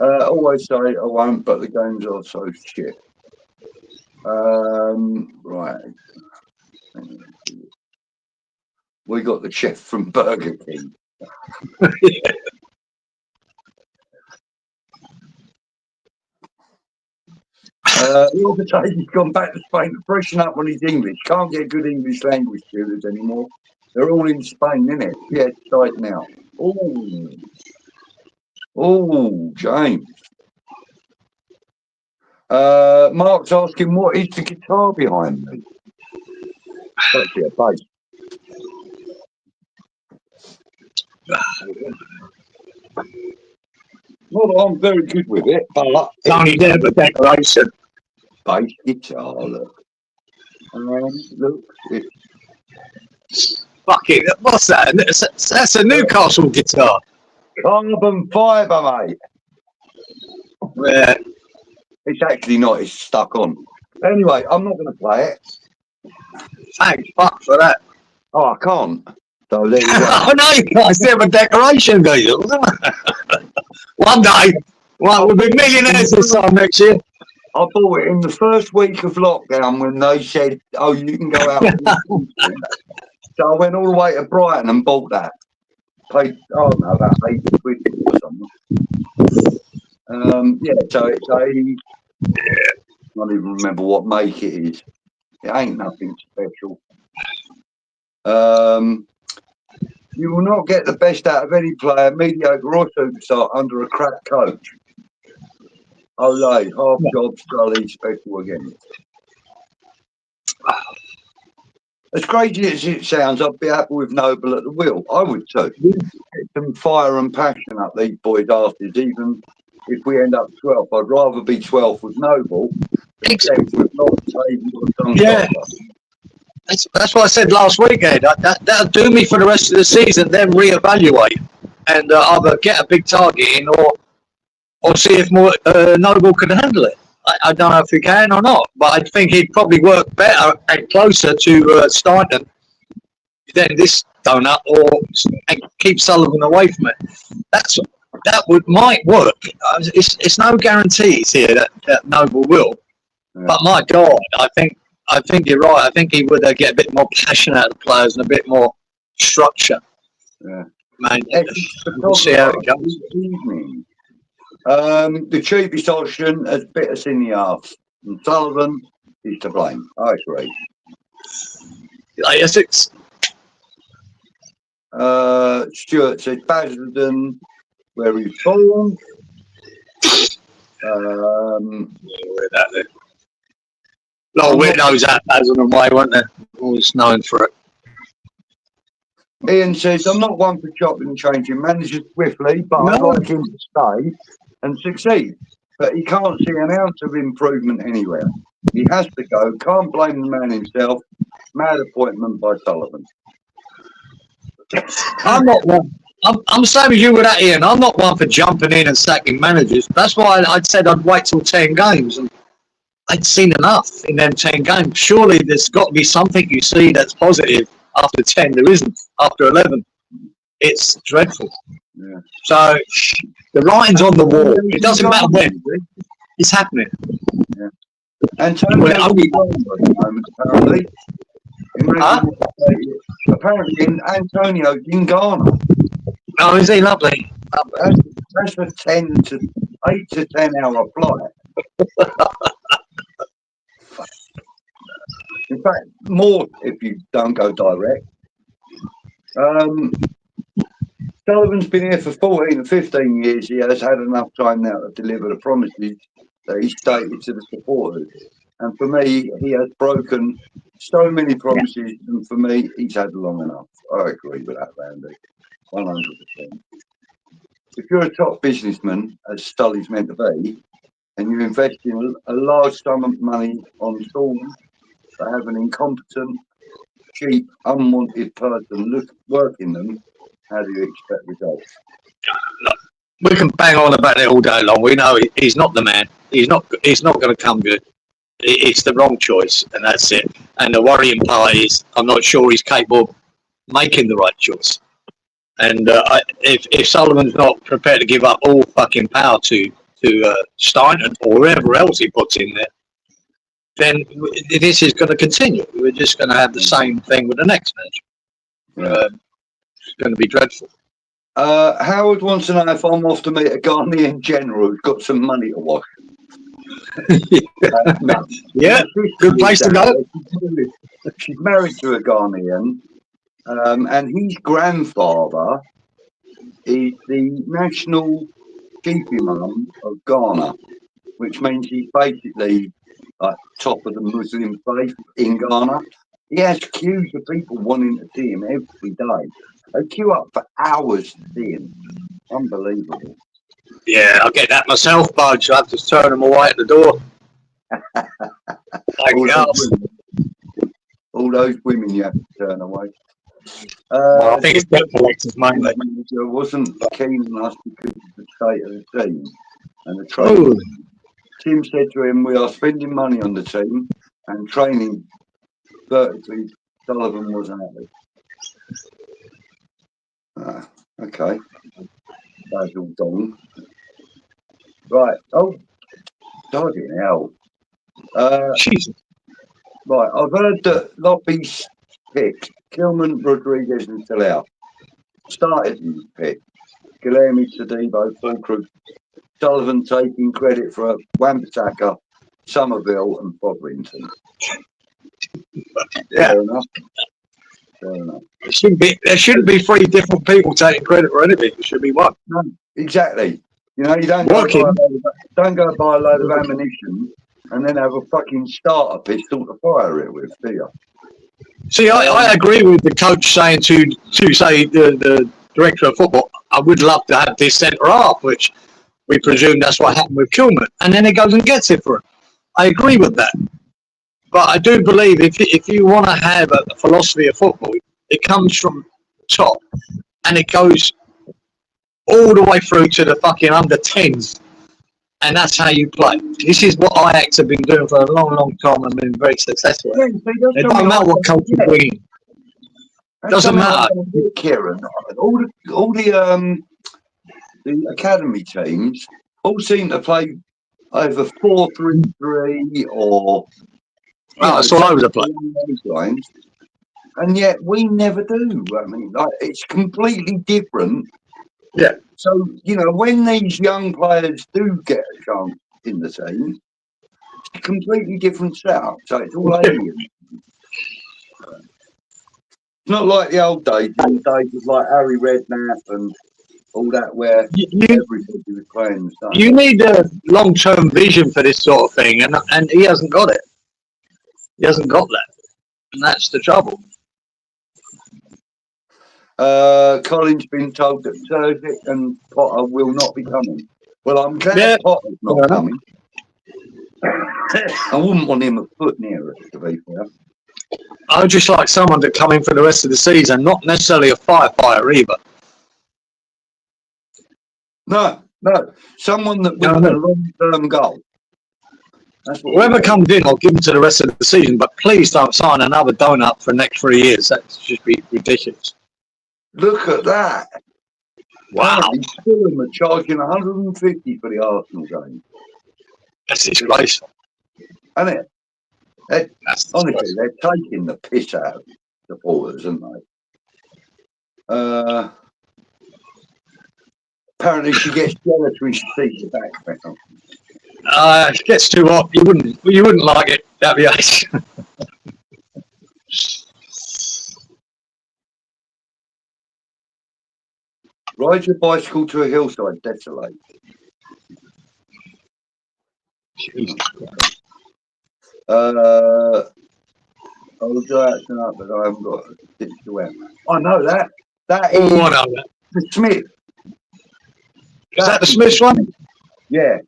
S1: Always say I won't, but the games are so shit. Right. We got the chef from Burger King. He's gone back to Spain to freshen up on his English. Can't get good English language students anymore. They're all in Spain, innit? Yeah, it's right now. Oh, James. Mark's asking, what is the guitar behind me? It's actually a bass. Not that I'm very good with it, but
S2: it's only there for decoration.
S1: Bass guitar, look. Look.
S2: Fuck it, what's that? That's a Newcastle guitar.
S1: Carbon fibre, mate.
S2: Yeah.
S1: It's actually not, it's stuck on. Anyway, I'm not going to play it.
S2: Thanks, fuck for that.
S1: Oh, I can't. So there you go.
S2: I know you guys have a decoration, do you? One day, well, we'll be millionaires this time next year.
S1: I bought it in the first week of lockdown when they said, "Oh, you can go out." So I went all the way to Brighton and bought that. Paid, I don't know, about £80 or something. Yeah, so it's a. I don't even remember what make it is. It ain't nothing special. You will not get the best out of any player, mediocre or superstar, under a crap coach. Olay, half job, Scully, special again. As crazy as it sounds, I'd be happy with Noble at the wheel. I would too. Get some fire and passion up these boys' asses, even if we end up 12th. I'd rather be 12th with Noble than 10th with not Taven or some
S2: That's what I said last weekend. That'll do me for the rest of the season, then reevaluate and either get a big target in or see if more Noble can handle it. I don't know if he can or not, but I think he'd probably work better and closer to Steiner than this donut, or keep Sullivan away from it. Might work. It's no guarantees here that Noble will, but my God, I think you're right. I think he would get a bit more passion out of the players and a bit more structure.
S1: Yeah,
S2: man. We'll see how it goes.
S1: The cheapest option has bit us in the arse, and Sullivan is to blame. I agree.
S2: Essex.
S1: Stuart said Basildon, where he's born.
S2: Where that then? A lot of weirdos at Basildon way, weren't there? Always known for it.
S1: Ian says, I'm not one for chopping and changing managers swiftly, but I'd like him to stay and succeed. But he can't see an ounce of improvement anywhere. He has to go. Can't blame the man himself. Mad appointment by Sullivan.
S2: I'm not one. I'm the same as you with that, Ian. I'm not one for jumping in and sacking managers. That's why I'd said I'd wait till 10 games. And I'd seen enough in them 10 games. Surely there's got to be something you see that's positive. After 10, there isn't. After 11, it's dreadful.
S1: Yeah.
S2: So the writing's on the wall. It doesn't matter when. It's happening.
S1: Yeah. Antonio apparently. Apparently, Antonio's in Ghana.
S2: Oh, is he lovely?
S1: That's a 8 to 10 hour flight. In fact, more if you don't go direct. Sullivan's been here for 14 or 15 years. He has had enough time now to deliver the promises that he stated to the supporters. And for me, he has broken so many promises. And for me, he's had long enough. I agree with that, Randy. 100%. If you're a top businessman, as Stully's meant to be, and you invest in a large sum of money on tools that have an incompetent, cheap, unwanted person working them, how do you expect results?
S2: We can bang on about it all day long. We know he's not the man. He's not going to come good. It's the wrong choice, and that's it. And the worrying part is I'm not sure he's capable of making the right choice. And if Sullivan's not prepared to give up all fucking power to Steiner or whoever else he puts in there, then this is going to continue. We're just going to have the same thing with the next manager. It's going to be dreadful.
S1: Howard wants to know if I'm off to meet a Ghanaian general who's got some money to wash. No.
S2: Yeah, good place to go.
S1: She's married to a Ghanaian, and his grandfather is the national chief imam of Ghana, which means he's basically top of the Muslim faith in Ghana. He has queues of people wanting to see him every day. They queue up for hours to see him. Unbelievable.
S2: Yeah, I get that myself, Budge. I have to turn them away at the door.
S1: All those women you have to turn away.
S2: I think it's debt collectors mainly.
S1: I wasn't keen on us because of the state of the team and the training. Tim said to him, we are spending money on the team and training vertically. Sullivan wasn't happy. Okay. Basil Dong. Right. Oh, bloody hell.
S2: Jesus.
S1: Right. I've heard that Loppy's picked Kilman, Rodriguez, and Talau. Started his pick. Guilherme Tadibo, Fulcrum, Sullivan taking credit for Wan-Bissaka, Somerville, and Fotherington.
S2: Yeah.
S1: Fair enough. Fair enough.
S2: There shouldn't be three different people taking credit for anything. It should be one.
S1: No, exactly. You know, you don't go buy a load of ammunition and then have a fucking starter pistol to fire it with, do you?
S2: See, I agree with the coach saying to say the director of football, I would love to have this centre half, which we presume that's what happened with Kilman, and then he goes and gets it for him. I agree with that. But I do believe if you want to have a philosophy of football, it comes from top and it goes all the way through to the fucking under 10s. And that's how you play. This is what Ajax have been doing for a long, long time and been very successful.
S1: Yeah,
S2: It doesn't matter what coach you bring in. Doesn't matter.
S1: Cieran, all the academy teams all seem to play over 4-3-3 or
S2: It's all over the place.
S1: Lines, and yet we never do. I mean, like, it's completely different.
S2: Yeah.
S1: So, you know, when these young players do get a chance in the team, it's a completely different setup. So it's all alien. It's not like the old days, the days of like Harry Redknapp and all that, where everybody was playing the same.
S2: You need a long-term vision for this sort of thing, and he hasn't got it. He hasn't got that, and that's the trouble.
S1: Colin's been told that Terzic and Potter will not be coming. Well, I'm glad Potter's not coming. I wouldn't want him a foot near us, to be fair.
S2: I would just like someone to come in for the rest of the season, not necessarily a firefighter either.
S1: No. Someone that with a long-term goal.
S2: Whoever comes in, I'll give them to the rest of the season, but please don't sign another donut for the next 3 years. That should be ridiculous.
S1: Look at that.
S2: Wow.
S1: Fulham are charging 150 for the Arsenal game.
S2: That's disgraceful.
S1: Isn't it? Honestly, they're taking the piss out of supporters, aren't they? Apparently she gets jealous when she sees the background.
S2: It gets too hot. You wouldn't like it. That'd be nice.
S1: Ride your bicycle to a hillside, desolate. I'll go out tonight, but I haven't got a stitch to wear. I know that. That is
S2: I know that.
S1: the Smith.
S2: Is that the Smiths one?
S1: Yeah.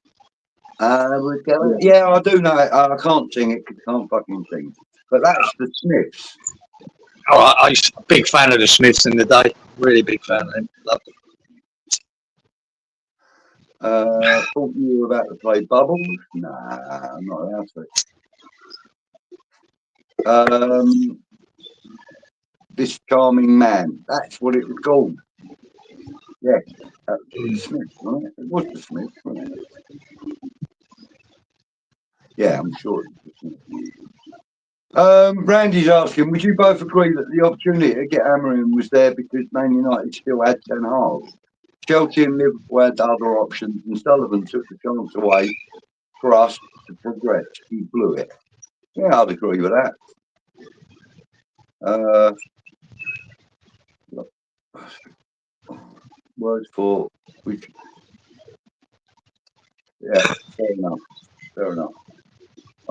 S1: Yeah, I do know it. I can't sing it because I can't fucking sing. But that's the Smiths.
S2: Oh, I used to be a big fan of the Smiths in the day. Really big fan of them. Loved them.
S1: Thought you were about to play Bubbles. Nah, I'm not allowed to. This Charming Man. That's what it was called. Yeah, that was the Smiths, wasn't it? It was the Smiths, wasn't it? Yeah, I'm sure it was the Smiths. Randy's asking, would you both agree that the opportunity to get Amorim was there because Man United still had 10 halves? Chelsea and Liverpool had other options, and Sullivan took the chance away for us to progress. He blew it. Yeah, I'd agree with that. Words for which? Yeah, fair enough. Fair enough.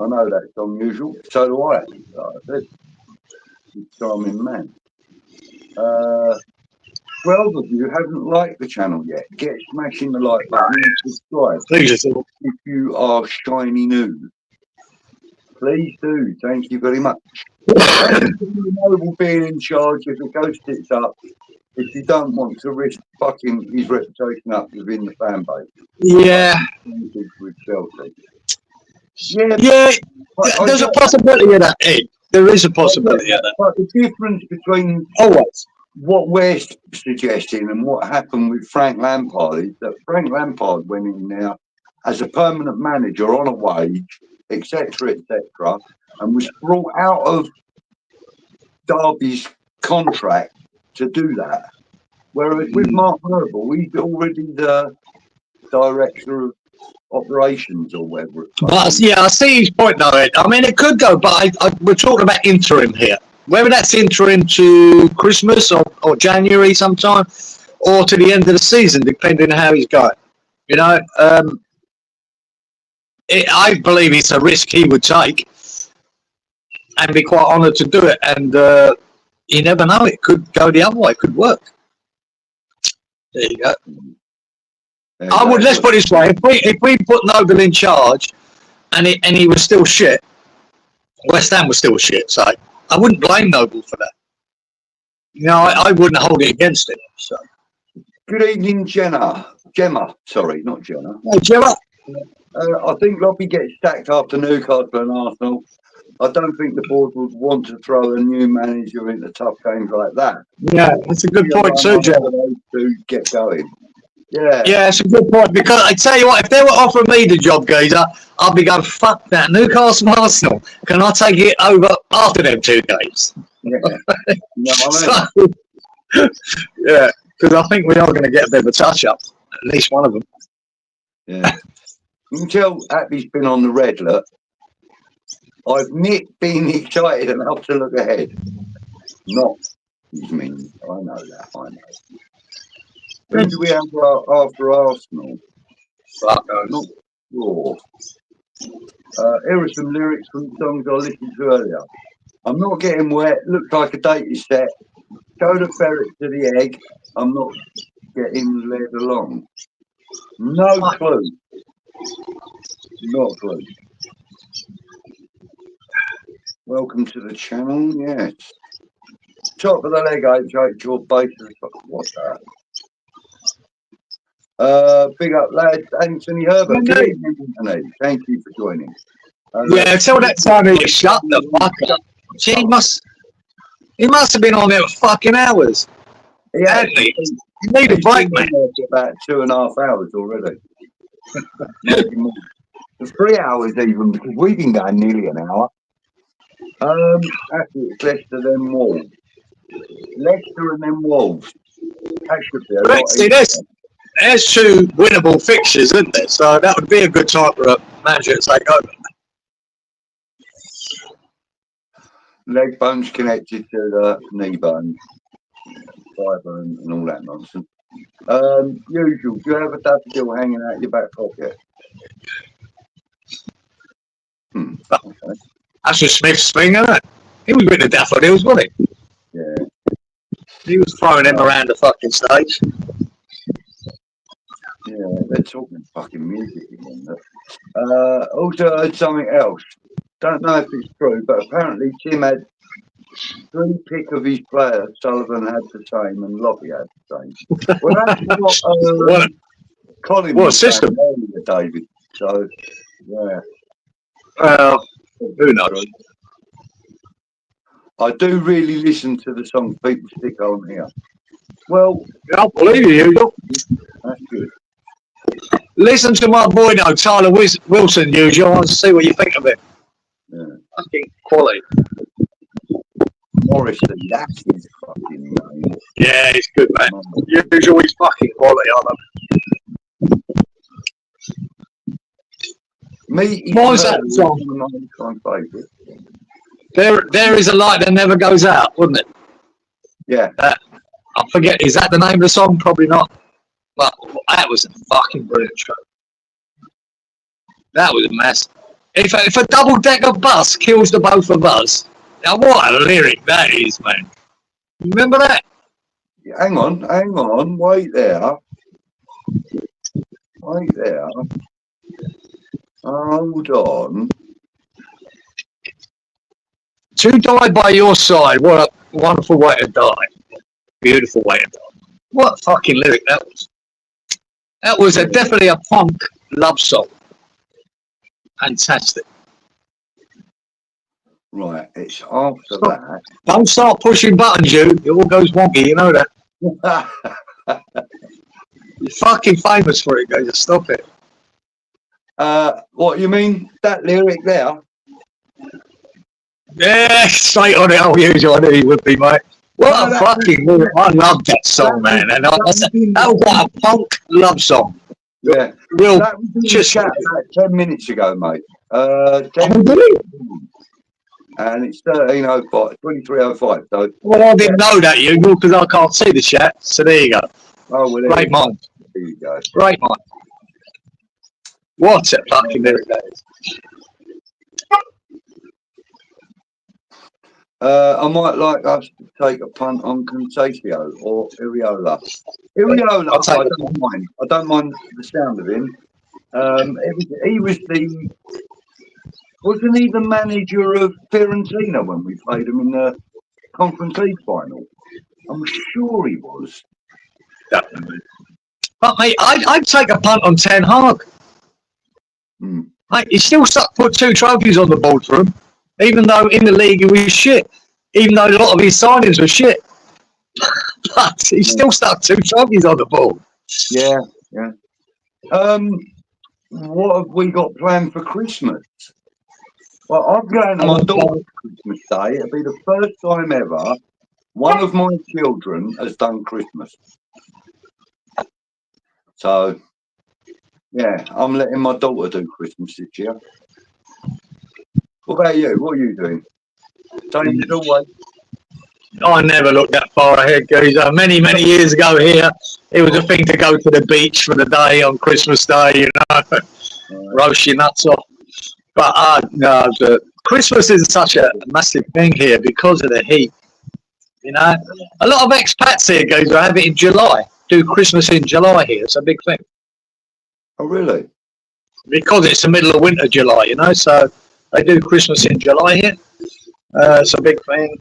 S1: I know that's unusual. So do I. Charming Man. 12 of you haven't liked the channel yet. Get smashing the like button and subscribe.
S2: Please.
S1: If you are shiny new. Please do. Thank you very much. Noble being in charge if the ghost sits up. If you don't want to risk fucking his reputation up within the fan base.
S2: Yeah.
S1: With Chelsea.
S2: Yeah. There's a possibility of that, Ed. There is a possibility of that.
S1: But the difference between
S2: always
S1: what we're suggesting and what happened with Frank Lampard is that Frank Lampard went in there as a permanent manager on a wage, etc., etc., and was brought out of Derby's contract to do that. Whereas with Mark Noble, he's already the director of operations or whatever.
S2: But yeah, I see his point though. I mean, it could go, but we're talking about interim here. Whether that's interim to Christmas or January sometime, or to the end of the season, depending on how he's going. You know, I believe it's a risk he would take, and be quite honoured to do it. And you never know; it could go the other way. It could work. There you go. I would. Let's put it this way: if we put Noble in charge, and he was still shit, West Ham was still shit. So I wouldn't blame Noble for that. You know, I wouldn't hold it against him. So.
S1: Good evening, Gemma. Sorry, not Jenna.
S2: Hey, Gemma.
S1: I think Lobby gets sacked after Newcastle and Arsenal. I don't think the board would want to throw a new manager into tough games like that.
S2: Yeah, that's a good point too, Gemma.
S1: To get going. Yeah.
S2: Yeah, it's a good point, because I tell you what, if they were offering me the job, geezer, I'd be going, fuck that, Newcastle Arsenal. Can I take it over after them 2 games?
S1: Yeah. You know what I mean?
S2: Yeah, because I think we are going to get a bit of a touch-up, at least one of them.
S1: Yeah. You can tell Appy's been on the red, look. I've been excited enough to look ahead. Not, I mean, I know that, I know. Who do we have after Arsenal? Not sure. Here are some lyrics from songs I listened to earlier. I'm not getting wet, looks like a date is set. Go the ferret to the egg. I'm not getting led along. No clue. Not a clue. Welcome to the channel, yes. Top of the leg, your base. What's that? Big up, lads. Anthony Herbert. Good evening, Anthony. Thank you for joining.
S2: Yeah, tell that time to shut the fuck up. He must have been on there for fucking hours.
S1: Yeah,
S2: he need a break, man.
S1: About 2.5 hours already. 3 hours even, because we've been going nearly an hour. Actually, it's Leicester, then Wolves. Leicester and then Wolves. That should be a lot.
S2: See, there's 2 winnable fixtures, isn't there? So that would be a good time for a manager to take over.
S1: Leg bones connected to the knee bone, fibre and all that nonsense. Usual. Do you have a daffodil hanging out your back pocket? Okay.
S2: That's just Smith's thing, isn't it? He was with the daffodils, wasn't he?
S1: Yeah.
S2: He was throwing them around the fucking stage.
S1: Yeah, they're talking fucking music again. Also heard something else. Don't know if it's true, but apparently Tim had 3 pick of his players. Sullivan had the same and Lobby had the same. Well, that's what Colin was
S2: system
S1: earlier, David. So, yeah.
S2: Who knows?
S1: I do really listen to the songs people stick on here. Well,
S2: I believe you.
S1: That's good.
S2: Listen to my boy now, Tyler Wilson, usual. I want to see what you think of it.
S1: Yeah.
S2: Fucking quality.
S1: Morrison, that's his fucking name.
S2: Yeah, he's good, man. Usual, he's fucking quality, I love him. Mine's that song. There is a light that never goes out, wasn't it?
S1: Yeah.
S2: I forget, is that the name of the song? Probably not. But that was a fucking brilliant show. That was a mess. If a double-decker bus kills the both of us, now what a lyric that is, man. Remember that?
S1: Hang on, wait there. Hold on.
S2: To die by your side, what a wonderful way to die. Beautiful way to die. What a fucking lyric that was. That was definitely a punk love song. Fantastic.
S1: Right, it's after that.
S2: Don't start pushing buttons, you. It all goes wonky, you know that. You're fucking famous for it, guys. Stop it.
S1: What you mean? That lyric there?
S2: Yeah, straight on it. I'll use you. I knew you would be, mate. What a fucking lyric. I love that song, man. And that was like a punk love song.
S1: Yeah.
S2: Real.
S1: That was in the
S2: Just.
S1: chat about 10 minutes ago, mate. 10
S2: Really?
S1: and it's 13:05, 23:05. So,
S2: Well, I didn't know that, you, because I can't see the chat. So there you go.
S1: oh, well,
S2: Great mind.
S1: there you go.
S2: Great mind. What a fucking lyric that is.
S1: I might like us to take a punt on Concesio or Iriola. Iriola, I don't mind. I don't mind the sound of him. He was wasn't he the manager of Fiorentina when we played him in the Conference League final? I'm sure he was.
S2: But mate, I'd take a punt on Ten Hag. Mate, he still put 2 trophies on the board for him, even though in the league he was shit. Even though a lot of his signings were shit, but he still stuck 2 trophies on the board.
S1: Yeah, yeah. What have we got planned for Christmas? Well, I'm going to my daughter's Christmas Day. It'll be the first time ever one of my children has done Christmas. So, yeah, I'm letting my daughter do Christmas this year. What about you? What are you doing? Same as always.
S2: I never looked that far ahead, geezer. Many years ago here, it was a thing to go to the beach for the day on Christmas Day, you know, roast your nuts off. But no, Christmas is such a massive thing here because of the heat. You know, a lot of expats here, geezer, have it in July. Do Christmas in July here. It's a big thing.
S1: Oh, really?
S2: Because it's the middle of winter, July, you know, so they do Christmas in July here. It's a big thing.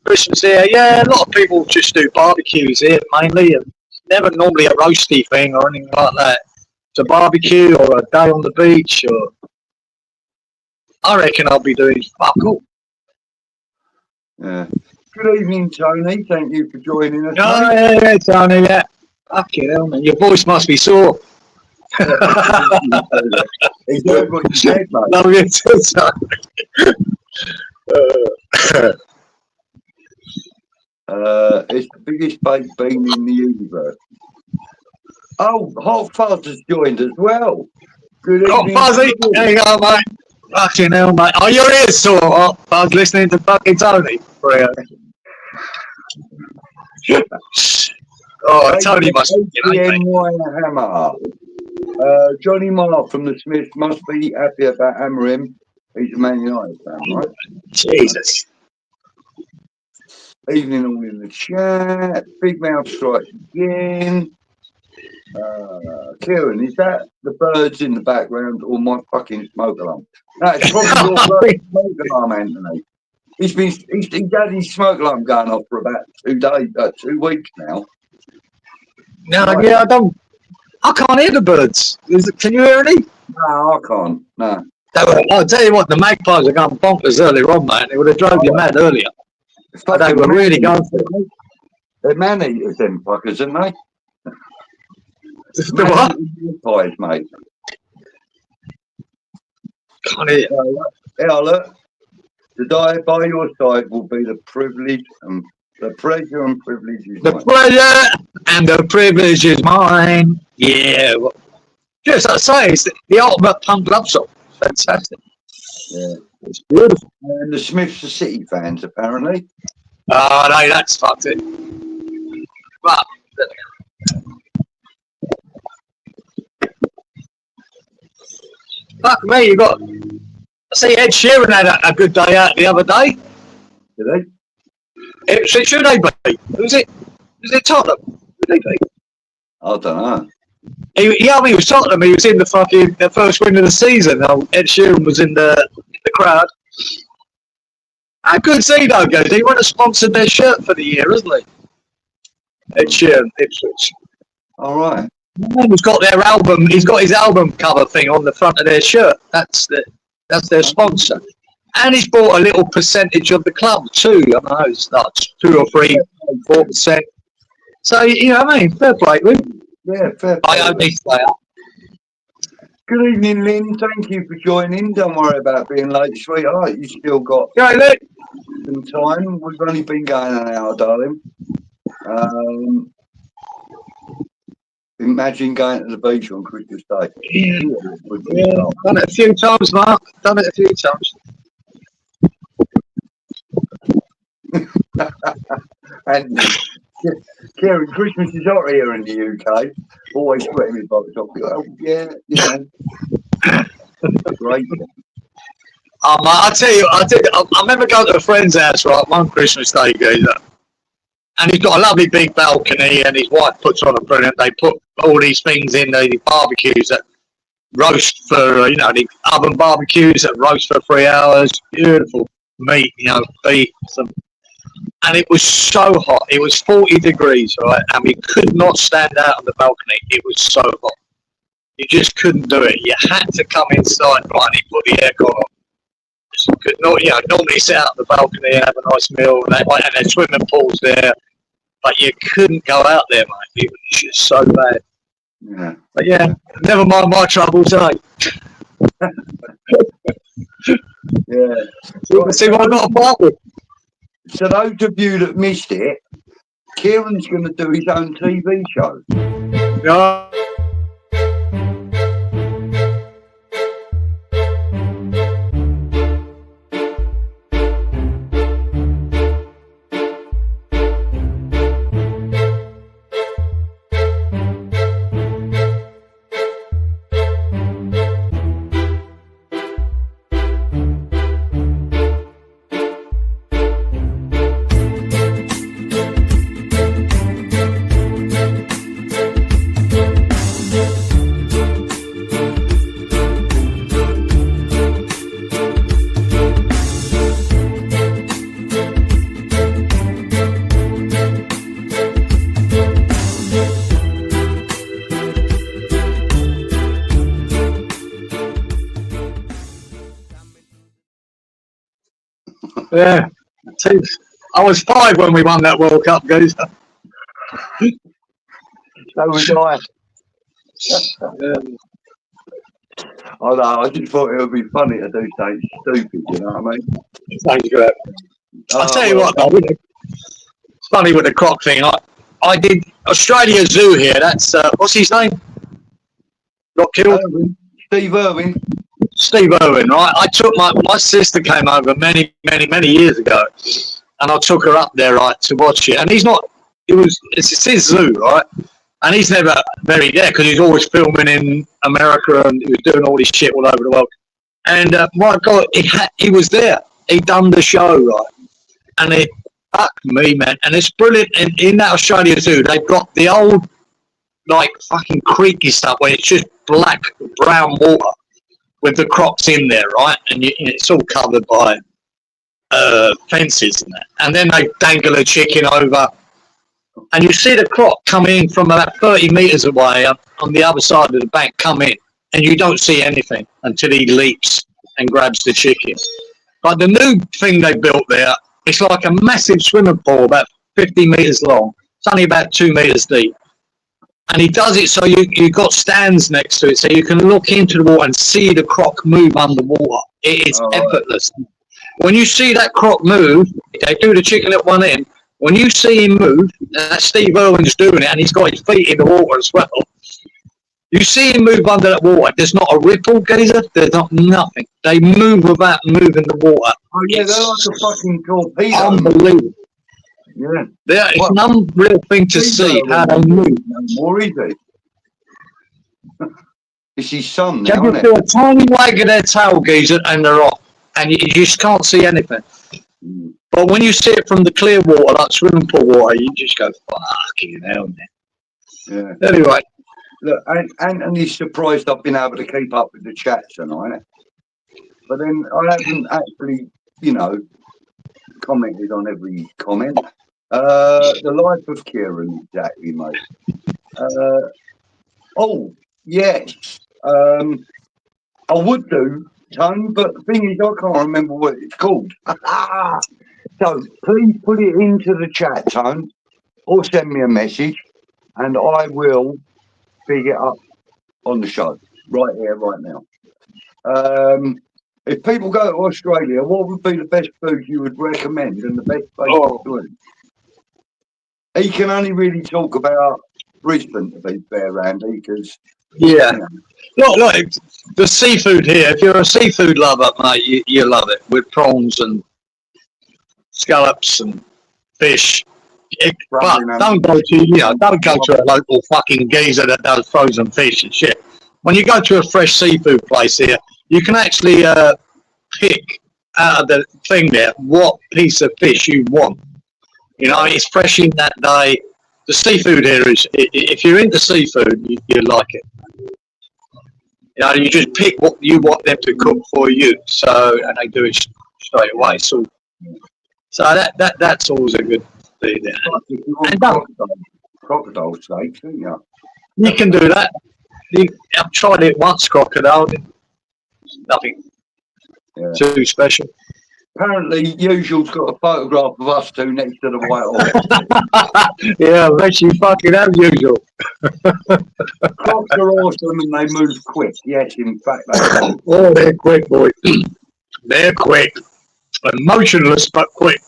S2: Christmas here, yeah, a lot of people just do barbecues here mainly, and never normally a roasty thing or anything like that. It's a barbecue or a day on the beach, or I reckon I'll be doing fuck all.
S1: Yeah. Good evening, Tony. Thank you for joining us.
S2: Oh, yeah, Tony, yeah. Fucking hell, man. Your voice must be sore.
S1: He's heard what you said, mate.
S2: Love you too, Tony.
S1: It's the biggest baked bean in the universe. Oh, Hot Fuzz has joined as well. Good evening.
S2: Hot Fuzzy, there you go, mate. Fucking hell, mate. Oh, your ears sore, Hot Fuzz, listening to fucking Tony. Oh, Tony must be
S1: Hammer. Johnny Marr from the Smiths must be happy about hammering. He's a Man United fan, right?
S2: Jesus.
S1: Evening all in the chat. Big Mouth strikes again. Kieran, is that the birds in the background or my fucking smoke alarm? No, it's probably your smoke alarm, Anthony. He's had his smoke alarm going off for about 2 weeks now.
S2: No, right. Yeah, I can't hear the birds. Can you hear any?
S1: No, I can't. No.
S2: I'll tell you what, the magpies are going bonkers earlier on, man. They would have drove you mad earlier. They were really going for it.
S1: They're man eaters, them fuckers, aren't they?
S2: The what?
S1: Magpies, mate.
S2: Can't hear.
S1: Yeah, look. To die by your side will be the privilege and the pleasure and privilege is mine.
S2: The pleasure and the privilege is mine. Yeah. Well, just I say, it's the ultimate punk love song. Fantastic.
S1: Yeah.
S2: It's beautiful.
S1: And the Smiths are City fans, apparently.
S2: Oh, no, that's fucked it. But, fuck me, you got... I see Ed Sheeran had a good day out the other day.
S1: Did
S2: Who should they be? Was it Tottenham? Who they be?
S1: I don't know.
S2: He was Tottenham. He was in the first win of the season. Ed Sheeran was in the crowd. How good's he though, goes? He went and sponsored their shirt for the year, hasn't he? Ed Sheeran, Ipswich.
S1: All right.
S2: He's got their album. He's got his album cover thing on the front of their shirt. That's their sponsor. And he's bought a little percentage of the club too. I know it's like 2 or 3, 4%. So you know what I mean? Fair play to him.
S1: Yeah, fair play.
S2: I only stay up.
S1: Good evening, Lynn. Thank you for joining. Don't worry about being late, sweetheart. You still got
S2: Go, Luke.
S1: some time. We've only been going an hour, darling. Imagine going to the beach on Christmas Day.
S2: Yeah. Done it a few times, Mark. Done it a few times.
S1: And Kieran, Christmas is hot here in the UK. Always sweating me box off. Oh, yeah, you know. Great.
S2: I tell you, I remember going to a friend's house, right, one Christmas Day, geezer. And he's got a lovely big balcony, and his wife puts on a brilliant. They put all these things in the barbecues that roast for, you know, the oven barbecues that roast for 3 hours. Beautiful meat, you know, beef. And it was so hot. It was 40 degrees, right? And we could not stand out on the balcony. It was so hot. You just couldn't do it. You had to come inside, right, and he put the aircon on. You could not, you know, normally sit out on the balcony and have a nice meal, and there's swimming pools there. But you couldn't go out there, mate. It was just so bad.
S1: Yeah.
S2: But yeah, never mind my troubles, eh?
S1: Yeah.
S2: See what I got to part with.
S1: So those of you that missed it, Kieran's going to do his own TV show.
S2: Yeah. Yeah, I was 5 when we won that World Cup, guys.
S1: So was I. I know, I just thought it would be funny to do something stupid, you know what I mean?
S2: Thanks for that. I'll tell you what, though, it's funny with the croc thing. I did Australia Zoo here. That's, what's his name? Got killed?
S1: Steve Irwin.
S2: Steve Irwin, right? I took my sister came over many years ago, and I took her up there, right, to watch it. And it's his zoo, right? And he's never very there because he's always filming in America and he was doing all this shit all over the world. And my God, he was there. He done the show, right? And it fuck me, man. And it's brilliant. In that Australia Zoo, they've got the old, like, fucking creaky stuff where it's just black, brown water with the crocs in there, right? And it's all covered by fences and that. And then they dangle a chicken over. And you see the croc come in from about 30 metres away on the other side of the bank, come in. And you don't see anything until he leaps and grabs the chicken. But the new thing they built there, it's like a massive swimming pool, about 50 metres long. It's only about 2 metres deep. And he does it so you got stands next to it, so you can look into the water and see the croc move underwater. It is effortless. When you see that croc move, they do the chicken at one end. When you see him move, that's Steve Irwin's doing it, and he's got his feet in the water as well. You see him move under that water. There's not a ripple, geezer. There's not nothing. They move without moving the water.
S1: Oh yeah, they're like a fucking torpedo.
S2: Unbelievable.
S1: Yeah.
S2: It's an unreal thing to see how they move.
S1: More is it? It's his son
S2: They
S1: now,
S2: just
S1: isn't
S2: do
S1: it?
S2: a tiny wag of their tail, geezer, and they're off. And you just can't see anything. But when you see it from the clear water, like swimming pool water, you just go, fucking hell, man.
S1: Yeah.
S2: Anyway.
S1: Look, Anthony's surprised I've been able to keep up with the chat tonight. But then I haven't actually, you know, commented on every comment. The life of Kieran, exactly, mate. Oh, yes. I would do Tone, but the thing is, I can't remember what it's called. So please put it into the chat, Tone, or send me a message, and I will big it up on the show right here, right now. If people go to Australia, what would be the best food you would recommend and the best place to eat? He can only really talk about Brisbane, to be fair, Randy, because
S2: yeah. Look, the seafood here. If you're a seafood lover, mate, you love it with prawns and scallops and fish. But don't go to a local fucking geezer that does frozen fish and shit. When you go to a fresh seafood place here, you can actually pick out of the thing there what piece of fish you want. You know, it's fresh in that day. The seafood here is, if you're into seafood, you like it. You know, you just pick what you want them to cook for you. So, and they do it straight away. So that's always a good thing there. And
S1: crocodile steak, didn't you?
S2: You can do that. I've tried it once, crocodile. Nothing too special.
S1: Apparently, Usual's got a photograph of us two next to the White Horse.
S2: Yeah, I bet you fucking have Usual.
S1: Crocs are awesome and they move quick. Yes, in fact, they do.
S2: Oh, they're quick, boy. They're quick. And motionless, but quick.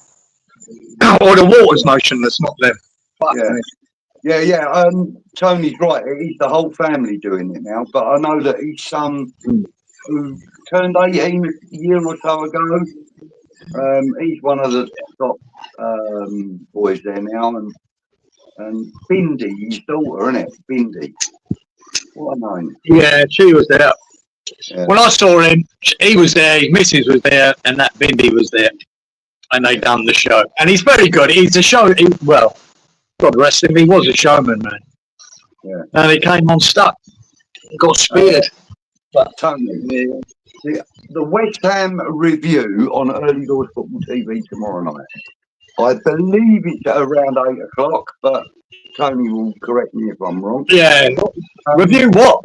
S2: Or the water's motionless, not them.
S1: Yeah. Tony's right. It's the whole family doing it now. But I know that his son, who turned 18 a year or so ago, he's one of the top boys there now. And Bindi, his daughter, isn't it? Bindi. What a name.
S2: Yeah, she was there. Yeah. When I saw him, he was there, his missus was there, and that Bindi was there. And they done the show. And he's very good. He's a show. Well, God rest him, he was a showman, man.
S1: Yeah.
S2: And he came on stuck. Got speared.
S1: But Tony, the West Ham review on Early Doors Football TV tomorrow night. I believe it's around 8 o'clock, but Tony will correct me if I'm wrong.
S2: Yeah. Review what?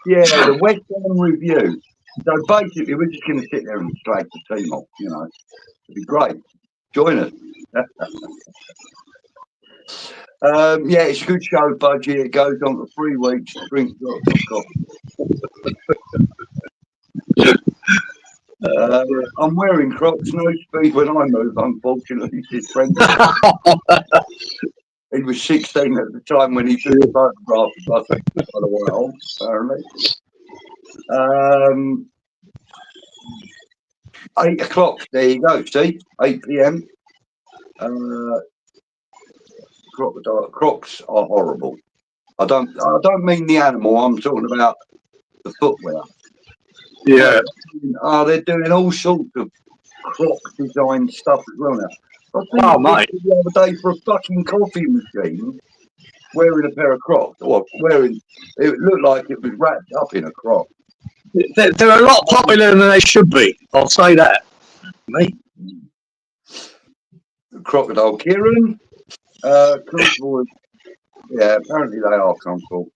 S1: Yeah, the West Ham review. So basically, we're just going to sit there and drag the team off, you know. It'd be great. Join us. Yeah, it's a good show, Budgie. It goes on for 3 weeks. Drink lots of coffee. I'm wearing Crocs, no speed when I move, unfortunately. His friend. He was 16 at the time when he took the photograph of us, by the way, old, apparently. 8 o'clock, there you go, see? 8 p.m. Crocs are horrible. I don't mean the animal, I'm talking about the footwear.
S2: Yeah.
S1: They're doing all sorts of Croc design stuff as well now.
S2: Oh, mate.
S1: The other day for a fucking coffee machine, wearing a pair of Crocs, or it looked like it was wrapped up in a Croc.
S2: They're a lot popular than they should be. I'll say that. Mate.
S1: Crocodile Cieran. Comfortable. Yeah, apparently they are comfortable.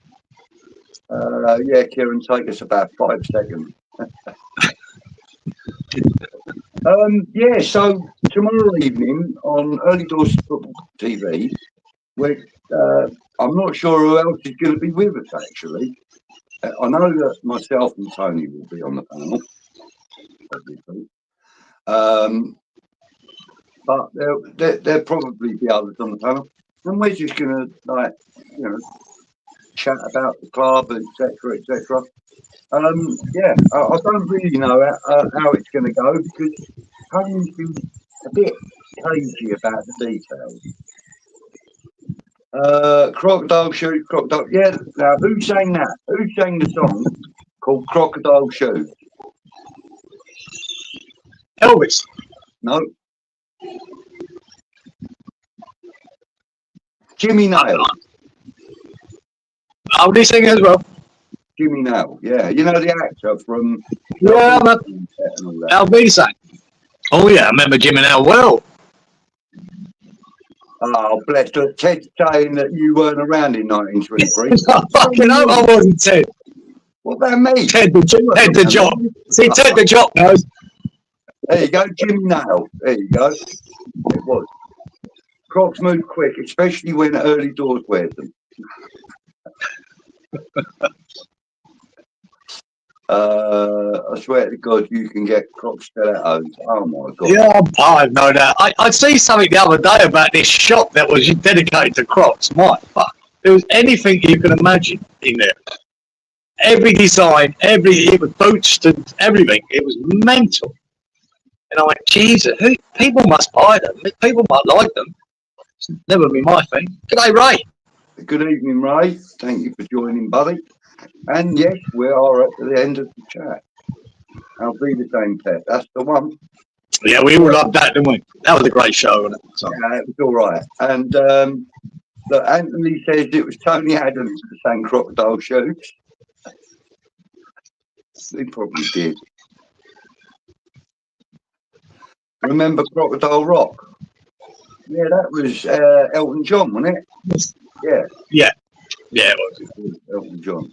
S1: Yeah, Kieran, take us about 5 seconds. Yeah, so tomorrow evening on Early Doors Football TV, I'm not sure who else is going to be with us, actually. I know that myself and Tony will be on the panel, obviously. But there'll probably be others on the panel. And we're just going to, chat about the club, etc., etc. Yeah, I don't really know how it's going to go because Tony's been a bit cagey about the details. Crocodile Shoes, Crocodile. Yeah, now who sang that? Who sang the song called Crocodile Shoes?
S2: Elvis.
S1: No. Jimmy Nail.
S2: Oh, they sing as well.
S1: Jimmy Nail, yeah. You know the actor from...
S2: Yeah, Elvis sang. Oh, yeah, I remember Jimmy Nail well.
S1: Oh, bless her. Ted saying that you weren't around in 1923.
S2: I fucking hope I wasn't, Ted.
S1: What about me?
S2: Ted the Jock. See, Ted the Jock knows.
S1: There you go, Jimmy Nail. There you go. It was. Crocs move quick, especially when early doors wears them. I swear to God, you can get Crocs stilettos. Oh my God.
S2: Yeah, I know that. I see something the other day about this shop that was dedicated to Crocs. My fuck. There was anything you can imagine in there. Every design, it was boots to everything. It was mental. And I went, Jesus, people must buy them. People might like them. It's never been my thing. G'day, Ray.
S1: Good evening, Ray. Thank you for joining, buddy. And yes, we are at the end of the chat. I'll be the same, Pet. That's the one.
S2: Yeah, we all loved that, didn't we? That was a great show, wasn't it? So.
S1: Yeah, it was all right. And look, Anthony says it was Tony Adams that sang Crocodile shoes. He probably did. Remember Crocodile Rock? Yeah, that was Elton John, wasn't it? Yeah.
S2: Yeah. Yeah, it was.
S1: Elton John.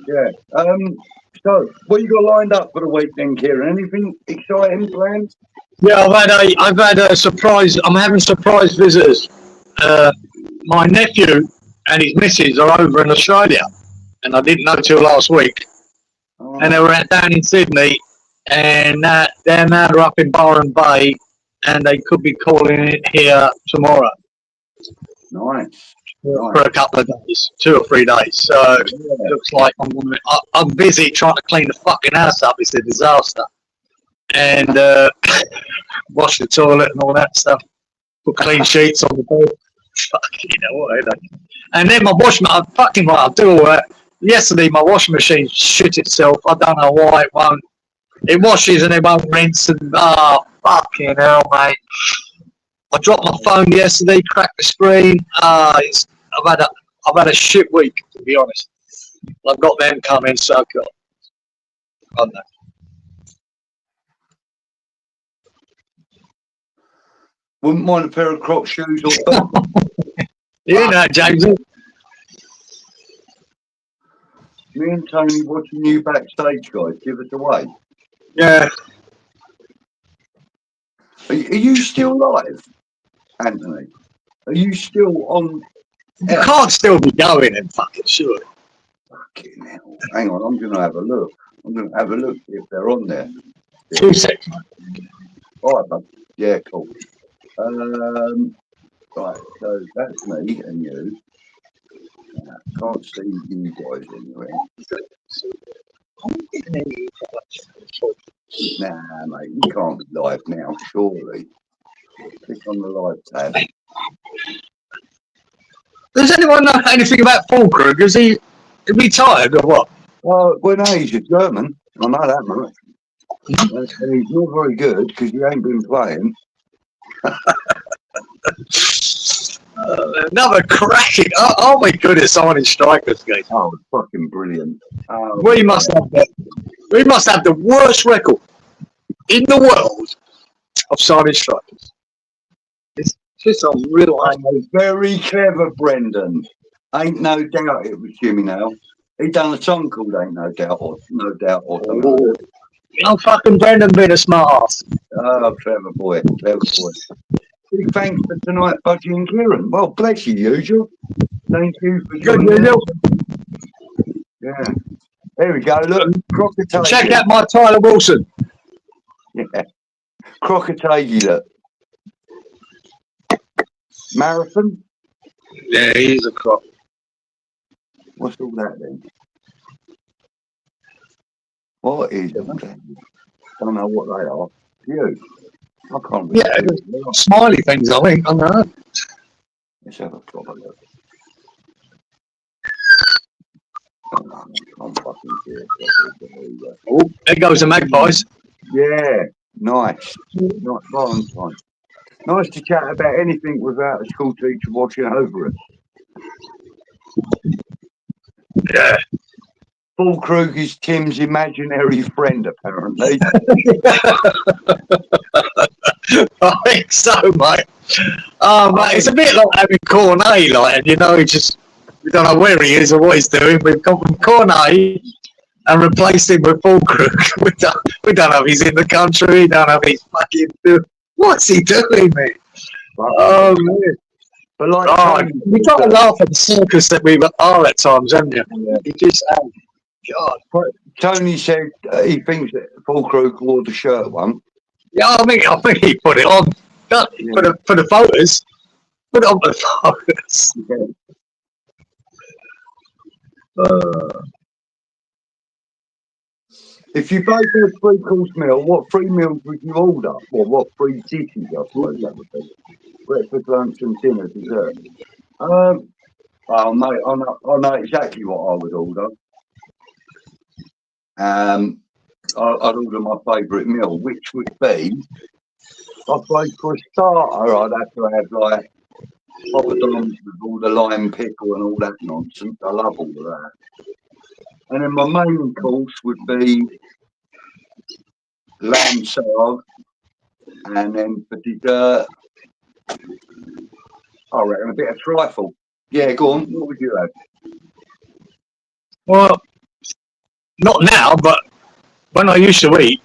S1: Yeah. So, what you got lined up for the week then, Kieran? Anything exciting planned?
S2: Yeah, I've had a surprise. I'm having surprise visitors. My nephew and his missus are over in Australia, and I didn't know till last week.
S1: Oh.
S2: And they were down in Sydney, and they're now up in Byron Bay, and they could be calling it here tomorrow.
S1: Nice.
S2: For a couple of days, 2 or 3 days. So it looks like I'm busy trying to clean the fucking house up. It's a disaster. And wash the toilet and all that stuff. Put clean sheets on the bed. Fucking hell, and then my I'll do all that. Yesterday my washing machine shit itself. I don't know why it won't. It washes and it won't rinse and fucking hell, mate. I dropped my phone yesterday, cracked the screen. I've had a shit week, to be honest. I've got them coming, so God. I don't know.
S1: Wouldn't mind a pair of Crocs shoes or something.
S2: You know, James.
S1: Me and Tony watching you backstage, guys. Give us away.
S2: Yeah.
S1: Are you still live, Anthony? Are you still on?
S2: You can't still be going and fucking sure.
S1: Fucking hell. Hang on, I'm going to have a look. I'm going to have a look if they're on there.
S2: 2 seconds.
S1: All right, bud. Yeah, cool. Right, so that's me and you. Can't see you guys anywhere. Nah, mate, you can't be live now, surely. Click on the live tab.
S2: Does anyone know anything about Fulkrug? Is he retired or what?
S1: Well, he's a German. I know that much. And he's not very good because he ain't been playing.
S2: Another cracking. Oh my goodness, signing strikers, guys.
S1: Oh, fucking brilliant.
S2: We must have the worst record in the world of signing strikers. It's just unreal.
S1: Very clever, Brendan. Ain't no doubt it was Jimmy now. He done a song called Ain't No Doubt or something.
S2: Oh, fucking Brendan being a smart ass.
S1: Oh, clever boy. Big thanks for tonight, Budgie and Cieran. Well, bless you, usual. Thank you for joining us. Yeah. There we go. Look, Crocodile.
S2: Check out my Tyler Wilson.
S1: Yeah. Crocodile, look. Marathon?
S2: Yeah, he's a croc.
S1: What's all that then? What is all that? Don't know what they are. You? I can't remember.
S2: Yeah, smiley things, I think. I don't know.
S1: Let's have a proper look. I'm fucking serious.
S2: Oh, there goes the magpies.
S1: Yeah, nice. Nice to chat about anything without a school teacher watching over us.
S2: Yeah.
S1: Fulkrug is Tim's imaginary friend, apparently.
S2: I think so, mate. Oh, mate, it's a bit like having Cornet, like, and you know, he just We don't know where he is or what he's doing. We've gone from Cornet and replaced him with Fulcrook. We don't know if he's in the country. We don't know if he's fucking doing. What's he doing, mate? Oh, man.
S1: But like,
S2: We got to laugh at the circus that we are at times, haven't you?
S1: Yeah.
S2: You just, God.
S1: Tony said he thinks that Fulcrook wore the shirt one.
S2: Yeah, I think he put it on. For the photos. Put it on for the photos.
S1: Yeah. If you both had a 3-course meal, what 3 meals would you order? Or what 3 dishes, I suppose that would be? Breakfast, lunch and dinner, dessert. Oh mate, I know exactly what I would order. I'd order my favourite meal, which would be, I suppose for a starter, I'd have to have like poppadoms with all the lime pickle and all that nonsense. I love all of that. And then my main course would be lamb salad, and then for dessert, I reckon a bit of trifle. Yeah, go on. What would you have?
S2: Well, not now, but when I used to eat,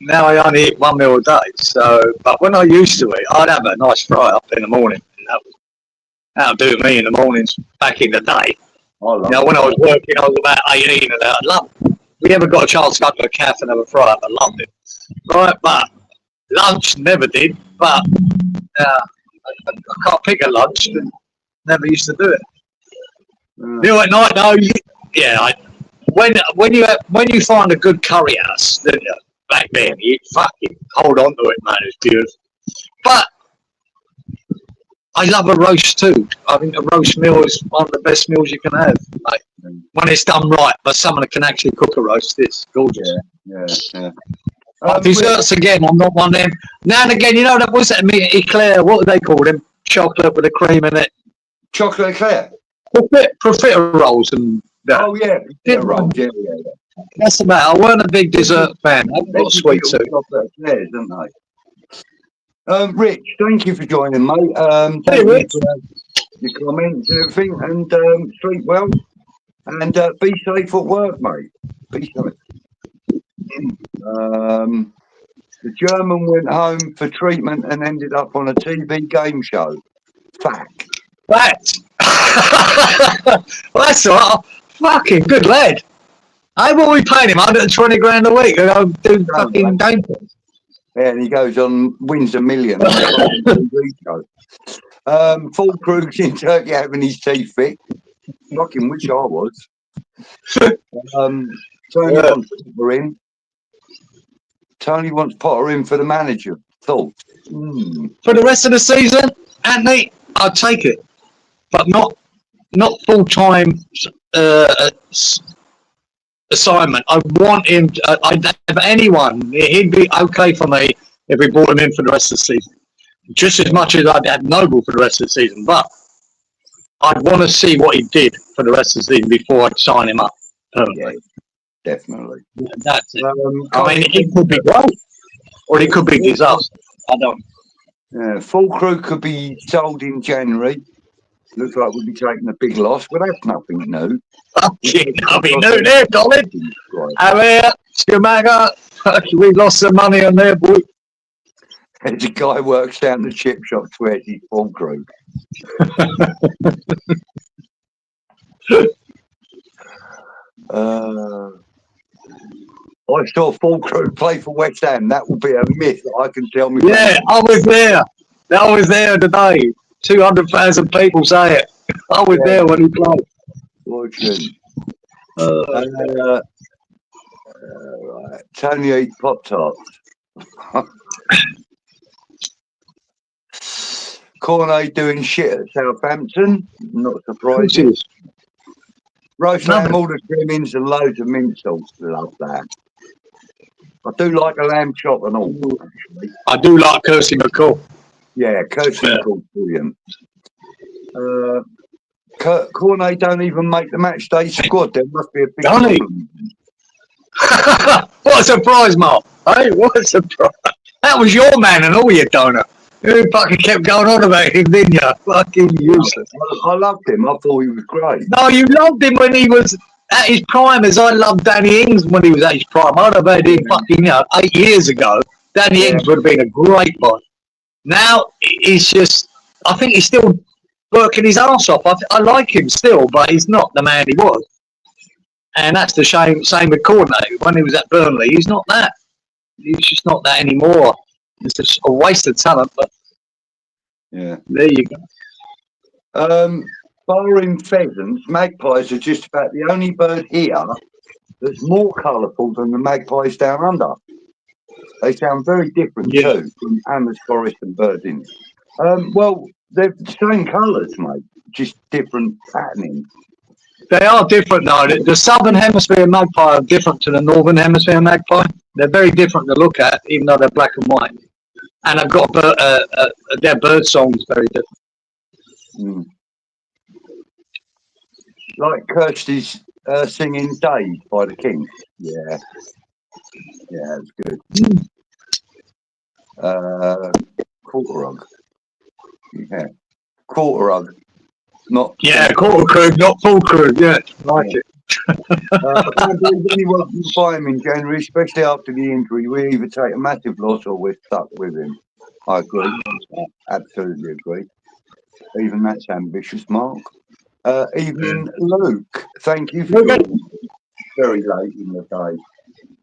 S2: now I only eat 1 meal a day. So, but when I used to eat, I'd have a nice fry up in the morning. That'll do me in the mornings back in the day. When I was working, I was about 18 and I loved it. We ever got a chance to go to a cafe and have a fry up, I loved it. Right, but lunch never did. But I can't pick a lunch. Never used to do it. You know, at night though, when you find a good curry house, then back then you fucking hold on to it, man. It's beautiful. But I love a roast too. I think a roast meal is one of the best meals you can have. Like when it's done right, but someone that can actually cook a roast, it's gorgeous.
S1: Yeah.
S2: Desserts again, I'm not one of them. Now and again, you know that was that meat eclair. What do they call them? Chocolate with the cream in it.
S1: Chocolate eclair.
S2: Profiteroles and that.
S1: Oh yeah, rolls. Yeah.
S2: That's about. I weren't a big dessert fan. I've got sweet too.
S1: Chocolate eclairs, don't they? Rich, thank you for joining, mate.
S2: Hey, Rich.
S1: Your comments and everything, and sleep well, and be safe at work, mate. Be safe. The German went home for treatment and ended up on a TV game show. Fact.
S2: Fact. Well, that's all right. Fucking good lad. Hey, what are we paying him? 120 grand a week to go do fucking game shows.
S1: Yeah, and he goes on, wins $1 million. Fulcrook's in Turkey having his teeth fixed. Fucking wish I was. Tony wants Potter in for the manager. Thoughts?
S2: For the rest of the season, Anthony, I'd take it, but not full-time assignment. I want him. I'd have anyone. He'd be okay for me if we brought him in for the rest of the season. Just as much as I'd have Noble for the rest of the season, but I'd want to see what he did for the rest of the season before I'd sign him up permanently.
S1: Yeah, definitely.
S2: That's it. I mean, it could be great, or it could be disaster. I don't.
S1: Yeah, Fulcrook could be sold in January. Looks like we'll be taking a big loss, but that's nothing new.
S2: Nothing new there, Colin. I mean, Schumacher, we lost some money on there, boy.
S1: As a guy works down the chip shop, swears he's Fulcrook. I saw Fulcrook play for West Ham. That will be a myth that I can tell me.
S2: Yeah, I was there. I was there today. 200,000 people say it. I was there when he played.
S1: Fortune. Right. Tony eats Pop-Tarts. Cornet doing shit at Southampton. Not surprising. Roast lamb, all the trimmings and loads of mint sauce. Love that. I do like a lamb chop and all, actually.
S2: I do like Kirsty McCall.
S1: Yeah, Kirsty McCall's brilliant. Cornet don't even make the match day squad. There must be a big problem.
S2: What a surprise, Mark. Hey, what a surprise. That was your man and all, you donor. You fucking kept going on about him, didn't you? Fucking useless.
S1: I loved him. I thought he was great.
S2: No, you loved him when he was at his prime, as I loved Danny Ings when he was at his prime. I'd have had him fucking 8 years ago. Danny Ings would have been a great one. Now he's just, I think he's still working his arse off. I like him still, but he's not the man he was. And that's the shame. Same with Coordinator. When he was at Burnley, he's not that. He's just not that anymore. It's just a waste of talent. But
S1: yeah,
S2: there you go.
S1: Barring pheasants, magpies are just about the only bird here that's more colourful than the magpies down under. They sound very different too from Amherst Forest and Birding. Well, they're the same colours, mate, just different patterning.
S2: They are different though. The southern hemisphere magpie are different to the northern hemisphere magpie. They're very different to look at, even though they're black and white. And I've got their bird songs very different.
S1: Mm. Like Kirsty's singing Days by the Kings. Yeah. Yeah, it's good. Quarter rug. Yeah. Quarter rug. Not
S2: quarter crew, not full crew. Yeah, like it.
S1: I can't believe anyone can buy him in January, especially after the injury. We either take a massive loss or we're stuck with him. I agree. Absolutely agree. Even that's ambitious, Mark. Evening, Luke. Thank you for joining. Very late in the day.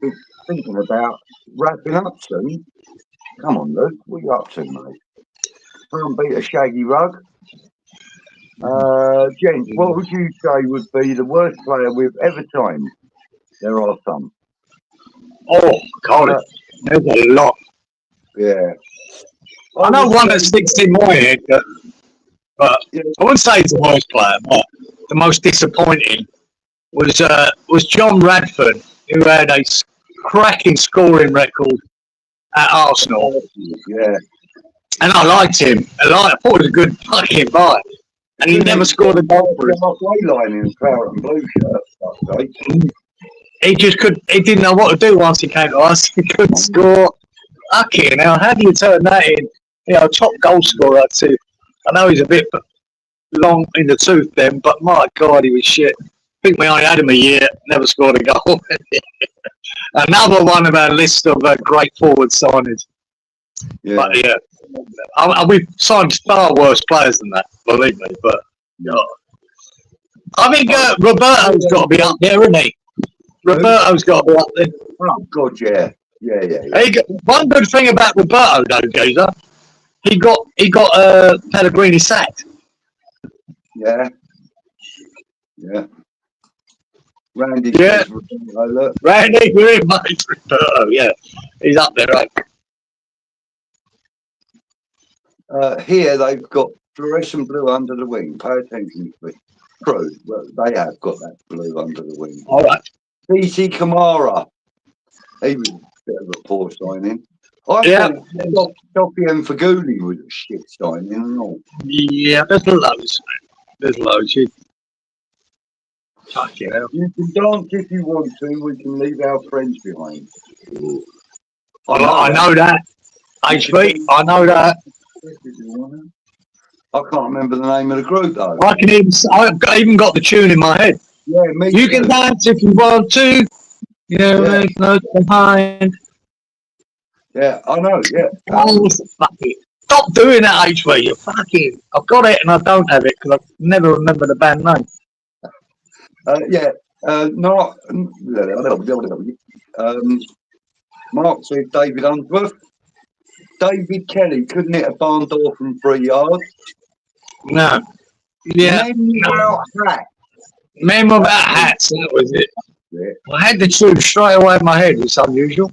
S1: Been thinking about wrapping up soon. Come on, Luke. What are you up to, mate? Can't beat a shaggy rug. Gents, what would you say would be the worst player we've ever signed? There are some.
S2: Oh, God, there's a lot.
S1: Yeah.
S2: I know one that sticks in my head, but I wouldn't say he's the worst player, but the most disappointing was John Radford, who had a cracking scoring record at Arsenal.
S1: Yeah.
S2: And I liked him. I thought he was a good fucking buy. And he never scored a goal for us.
S1: Halfway line in his claret and blue shirt.
S2: He didn't know what to do once he came to us. He couldn't score. Fucking hell, how do you turn that in? Top goal scorer too. I know he's a bit long in the tooth then, but my God, he was shit. I think we only had him a year, never scored a goal. Another one of our list of great forward signings. Yeah. But yeah, we've signed far worse players than that, believe me. But I think Roberto's got to be up there, isn't he? Roberto's got to be up there.
S1: Oh God, yeah.
S2: One good thing about Roberto, though, Gazer, he got Pellegrini sacked.
S1: Yeah. Randy.
S2: Yeah. Randy, you're in, mate. Roberto, yeah. He's up there, right?
S1: Here they've got fluorescent blue under the wing. Pay attention to it. True, well, they have got that blue under the wing.
S2: All right.
S1: PC Kamara. He was a bit of a poor signing. I thought Sophie and Faguli was a shit signing and all.
S2: Yeah, there's loads. There's loads. Fucking hell.
S1: You can dance if you want to. We can leave our friends behind.
S2: I know that. HB, I know that.
S1: I can't remember the name of the group though.
S2: I've even got the tune in my head.
S1: Yeah, me
S2: You
S1: too.
S2: can dance if you want to. Make no behind.
S1: Yeah, I know. Yeah.
S2: Oh, fuck it. Stop doing that, HB. You fucking. I've got it and I don't have it because I never remember the band name.
S1: Mark said David Unsworth. David Kelly couldn't hit a barn door from 3 yards.
S2: No. Yeah. Men without hats. That was it.
S1: Yeah.
S2: I had the tune straight away in my head. It's unusual.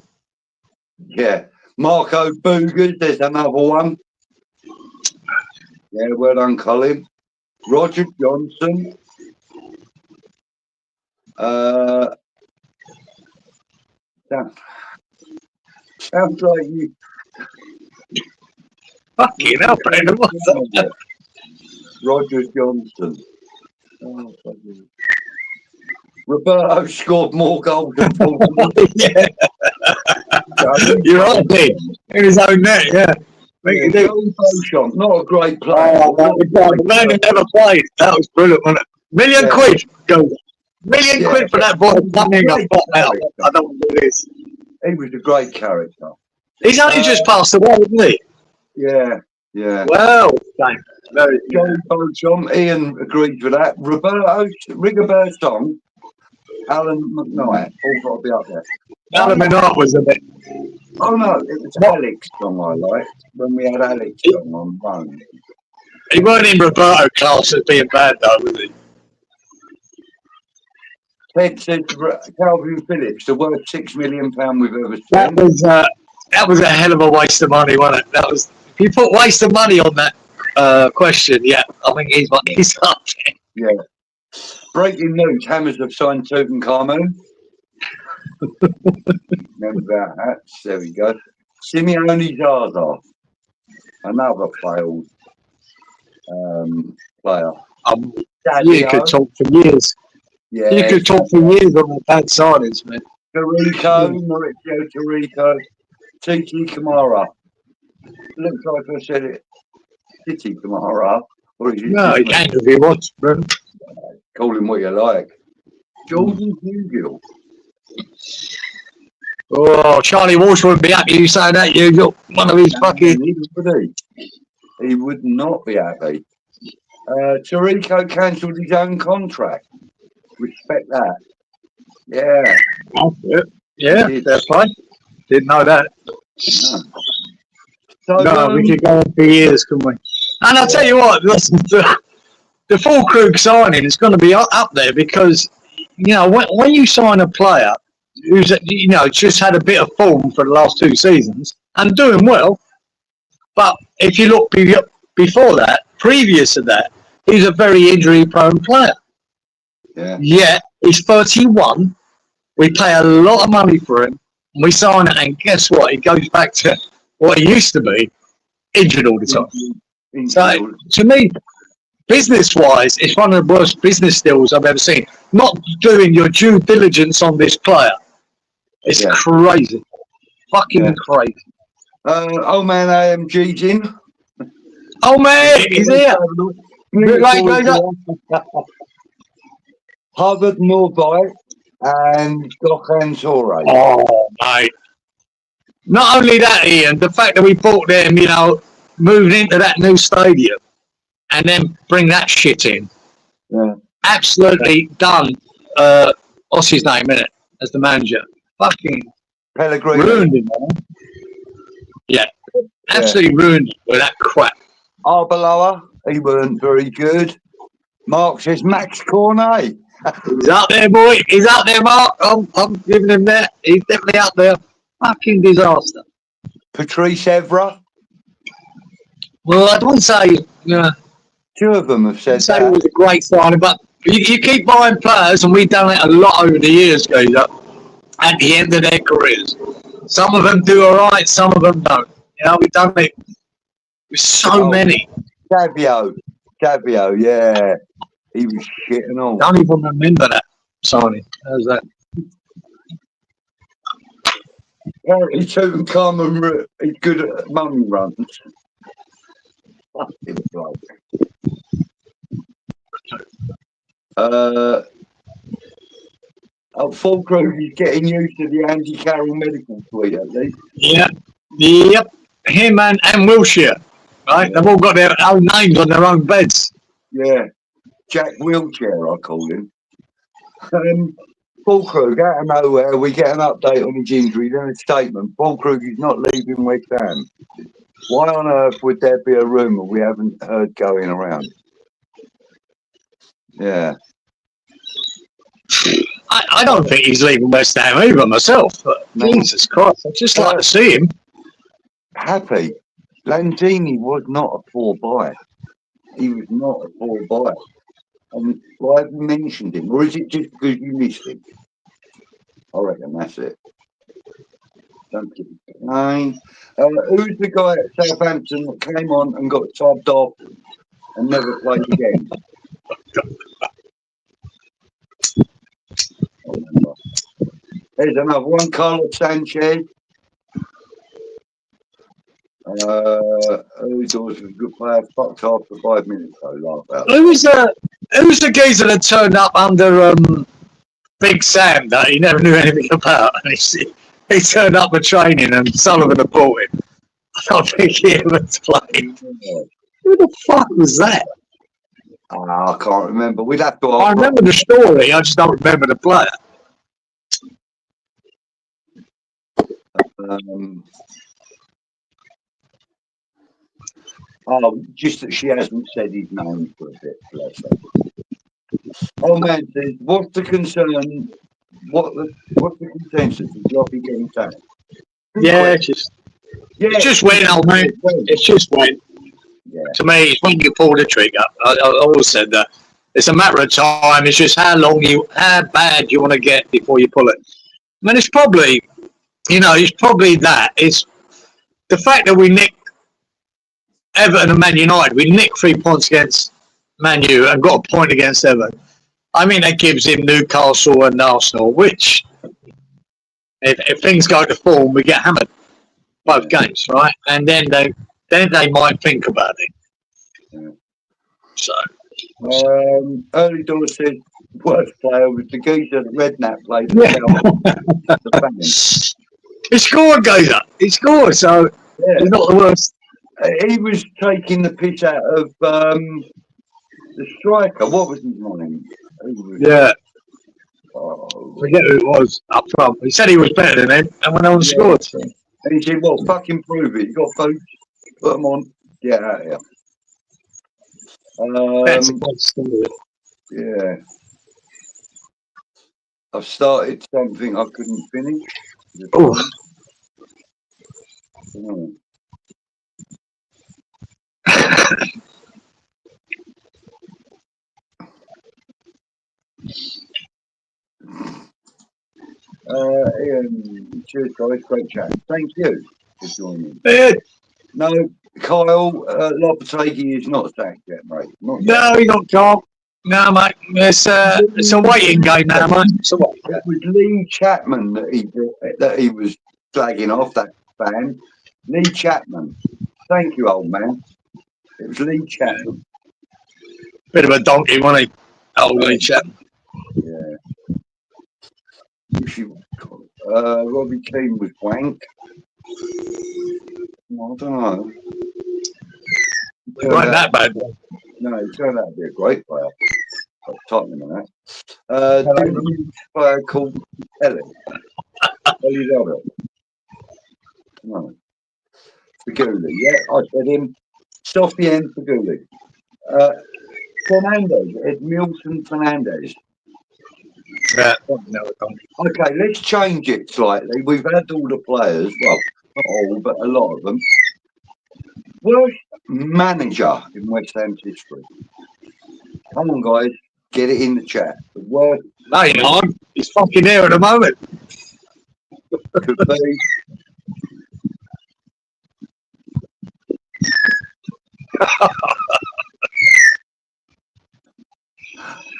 S1: Yeah. Marco Boogers, there's another one. Yeah, well done, Colin. Roger Johnson. Sounds like you.
S2: Fucking hell, Brandon. What's that?
S1: Roger Johnson. Oh, Roberto scored more goals than Fulton.
S2: Yeah. You're right, Dick. In his own net, yeah.
S1: Yeah, Joey Beauchamp, not a great player.
S2: Oh, the man who never played. That was brilliant, wasn't it? Million quid goes. Million quid for that boy coming up. I don't know who it is.
S1: He was a great character.
S2: He's only just passed away, isn't he?
S1: Yeah, yeah.
S2: Well, thanks.
S1: Joey Beauchamp, Ian agreed with that. Rigoberto, Alan McKnight, all got to be up there.
S2: Alan McKnight was a bit.
S1: Oh no, it was Alex song I liked when we had Alex song on phone.
S2: He weren't in Roberto class as being bad though, was he?
S1: Ted said Calvin Phillips, the worst £6 million we've ever spent.
S2: That was a hell of a waste of money, wasn't it? That was. If you put waste of money on that question, yeah, I think he's up there.
S1: Yeah. Breaking news: Hammers have signed Tutankhamun. Remember that? There we go. Simeone Zaza, another failed player.
S2: You could talk for years.
S1: Yeah,
S2: you could talk for years on the bad signings, man.
S1: Mauricio Tarrico, Titi Kamara. Looks like I said it. Titi Kamara. Or is it
S2: no, he can if he wants, bro.
S1: Call him what you like. Jordan Hugill.
S2: Oh, Charlie Walsh wouldn't be happy you saying that. You got one of his fucking.
S1: He would not be happy. Tarrico cancelled his own contract. Respect that. Yeah.
S2: Yeah, fair play. Didn't know that. No, we could go on for years, couldn't we? And I'll tell you what, the full Krug signing is going to be up there because, you know, when you sign a player who's, you know, just had a bit of form for the last 2 seasons and doing well, but if you look before that, previous to that, he's a very injury-prone player.
S1: Yeah.
S2: Yet, he's 31. We pay a lot of money for him. And we sign it, and guess what? He goes back to what he used to be, injured all the time. So, to me, business-wise, it's one of the worst business deals I've ever seen. Not doing your due diligence on this player. It's crazy. Fucking crazy.
S1: Oh, man, AMG's in.
S2: Oh, man, he's here.
S1: Harvard Norby and Gökhan Torre.
S2: Oh, mate. Not only that, Ian, the fact that we bought them, you know, moving into that new stadium and then bring that shit in.
S1: Yeah.
S2: Absolutely done. What's his name, innit? As the manager. Fucking
S1: Pellegrini.
S2: Ruined him, man. Yeah. Absolutely ruined him with that crap.
S1: Arbeloa, he weren't very good. Mark says Max Cornet.
S2: He's up there, boy. He's up there, Mark. I'm giving him that. He's definitely up there. Fucking disaster.
S1: Patrice Evra.
S2: Well, I don't say, you know,
S1: 2 of them have said
S2: that. It was a great signing, but you keep buying players, and we've done it a lot over the years, Geezer, at the end of their careers. Some of them do all right, some of them don't. You know, we've done it with so many.
S1: Savio, yeah. He was shit and all.
S2: Don't even remember that signing. How's that?
S1: Apparently, Tutankhamun is good at mummy runs. Fucking bloke. Full Krug is getting used to the Andy Carroll medical suite, at least.
S2: Yeah. Yep. Him and Wilshire. Right? They've all got their own names on their own beds.
S1: Yeah. Jack Wheelchair, I call him. Full Krug, out of nowhere, we get an update on his injury, then a statement. Full Krug is not leaving West Ham. Why on earth would there be a rumour we haven't heard going around? Yeah.
S2: I don't think he's leaving West Ham either myself. But Jesus Christ, I'd just like to see him.
S1: Happy. Lanzini was not a poor buy. He was not a poor buy. And why have you mentioned him? Or is it just because you missed him? I reckon that's it. Don't keep it going. Who's the guy at Southampton that came on and got subbed off and never played again? There's another one, Carlos Sanchez. Early doors was a good player. Fucked after 5 minutes though. Laugh out.
S2: Who's the geezer that turned up under Big Sam that he never knew anything about? And he turned up for training and Sullivan had bought him. I don't think he ever played. Who the fuck was that?
S1: I can't remember. We'd have to.
S2: I remember the story. I just don't remember the player.
S1: Just that she hasn't said his name for a bit. Bless her. Oh man, says, what's the concern? What's the consensus? Is Lobby getting sacked?
S2: Yeah, it just went, old man. It's just went.
S1: Yeah.
S2: To me, it's when you pull the trigger. I always said that. It's a matter of time. It's just how bad you want to get before you pull it. I mean, it's probably that. It's the fact that we nicked Everton and Man United. We nicked 3 points against Man U and got a point against Everton. I mean, that gives him Newcastle and Arsenal, which, if things go to form, we get hammered both games, right? And then they might think about it.
S1: Yeah.
S2: So,
S1: early doors said worst player was the geezer that Redknapp played.
S2: He scored, geezer. He scored, so he's not the worst.
S1: He was taking the piss out of the striker. What was his name?
S2: Yeah. Forget who it was up front. He said he was better than him, and went on and scored.
S1: And he said, well, fucking prove it. You got boots, put them on, get out of here.
S2: That's a good story.
S1: Yeah. I've started something I couldn't finish.
S2: Oh.
S1: Ian, cheers guys, great chat. Thank you for joining. No, Kyle, Lopetegui is not sacked yet, mate.
S2: No, he got gone. No, mate. It's a waiting game now, mate. It's a waiting game.
S1: It was Lee Chapman that he was flagging off, that fan. Lee Chapman. Thank you, old man. It was Lee Chapman.
S2: Bit of a donkey, wasn't he? Old Lee Chapman.
S1: Yeah. Robbie Keane was wank. Well, I don't know.
S2: It wasn't that bad.
S1: No, he turned out to be a great player. I'll Tottenham and that. Player called Ellie. Ellie Lovett. No. Faguli. Yeah, I said him. Sofiane Faguli. Fernandez. Edmilson Fernandez.
S2: Yeah. No, I don't.
S1: Okay, let's change it slightly. We've had all the players, well, not all, but a lot of them. Worst manager in West Ham's history. Come on, guys, get it in the chat. The worst.
S2: No, you're not. He's fucking here at the moment.
S1: Could be.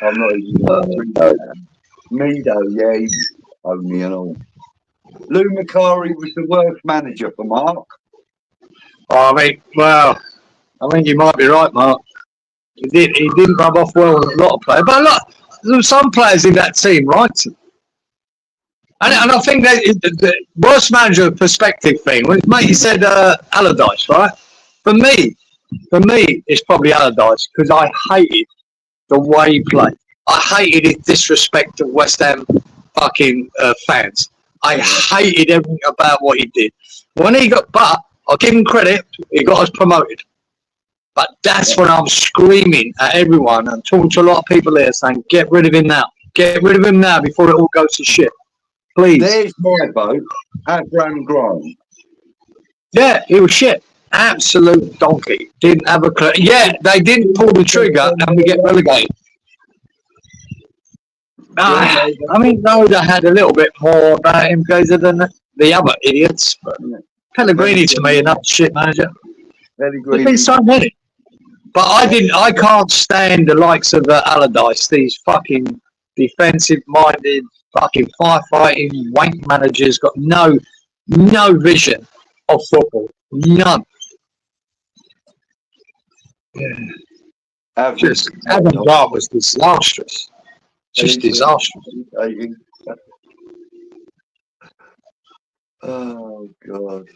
S1: I'm not even going to Mido, yeah, he's only and all. Lou Macari was the worst manager for Mark.
S2: I mean, you might be right, Mark. He didn't rub off well with a lot of players. But look, there were some players in that team, right? And I think that the worst manager perspective thing, mate, you said Allardyce, right? For me, it's probably Allardyce because I hated the way he played. I hated his disrespect to West Ham fucking fans. I hated everything about what he did. But I'll give him credit, he got us promoted. But that's when I'm screaming at everyone and talking to a lot of people here saying, get rid of him now. Get rid of him now before it all goes to shit. Please.
S1: There's my vote. Abraham Grant.
S2: Yeah, he was shit. Absolute donkey. Didn't have a clue. Yeah, they didn't pull the trigger and we get relegated. I mean, Noda had a little bit more about him than the other idiots. But Pellegrini to me, another shit manager. There's been so many. But I can't stand the likes of Allardyce, these fucking defensive-minded, fucking firefighting wank managers got no vision of football. None. Yeah. Just Adam Grant was disastrous. Just disastrous.
S1: Oh God.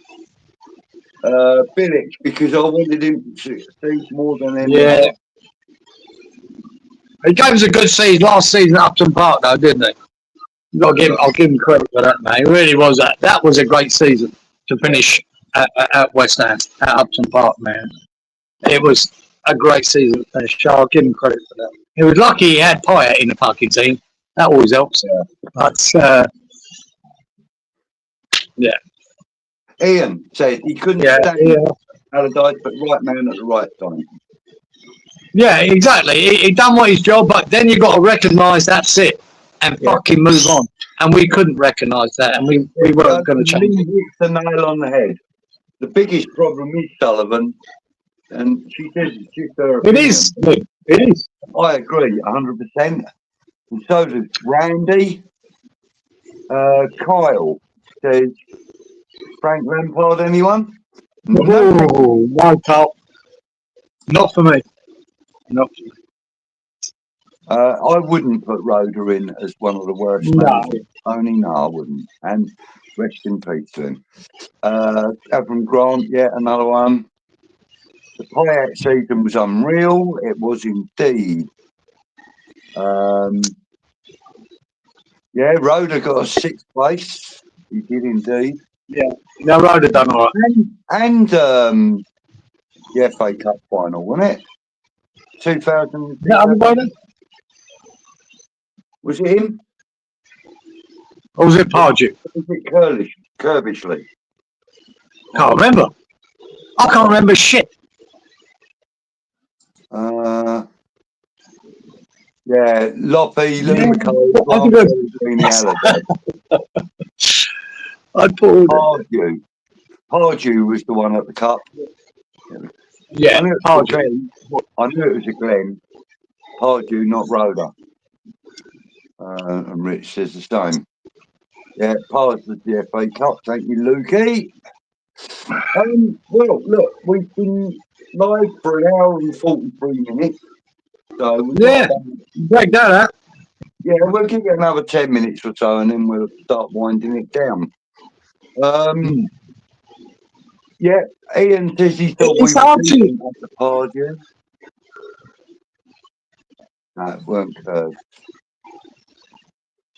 S1: Bilic, because I wanted him to succeed more than anyone.
S2: Yeah. He gave us a good season last season at Upton Park, though, didn't he? I'll give him credit for that, man. It really was. That was a great season to finish at West Ham, at Upton Park, man. It was a great season to finish. I'll give him credit for that. He was lucky he had Pyatt in the fucking team. That always helps. But, yeah.
S1: Ian said he couldn't stand Allardyce, but right man at the right time.
S2: Yeah, exactly. He done what his job, but then you got to recognise that's it and fucking move on. And we couldn't recognise that, and we weren't going to change it.
S1: Hits the nail on the head. The biggest problem is Sullivan, and she says it's just her opinion.
S2: It is.
S1: I agree, 100%. And so does Randy. Kyle says, Frank Lampard, anyone?
S2: No, Kyle. Not for me. Not for me.
S1: I wouldn't put Roder in as one of the worst.
S2: No.
S1: Only no, I wouldn't. And rest in peace to him. Avram Grant, another one. The Pyatt season was unreal. It was indeed. Roder got a 6th place. He did indeed.
S2: Yeah, no, Roder done all right.
S1: And the FA Cup final, wasn't it? 2000. Was it him?
S2: Or was it Pardew?
S1: Was it Curbishley?
S2: Can't remember. I can't remember shit.
S1: Loppy, Lee McCoy, Pardew was the one at the cup.
S2: Yeah,
S1: Pardew. I knew it was a Glenn. Pardew, not Roder. And Rich says the same. Yeah, Pardew was the FA Cup. Thank you, Lukey. Well, look, we've been live for an hour and 43 minutes. So
S2: break that up.
S1: Yeah, we'll give it another 10 minutes or so, and then we'll start winding it down. Ian says he thought we were doing the Pardew. No, it weren't curved.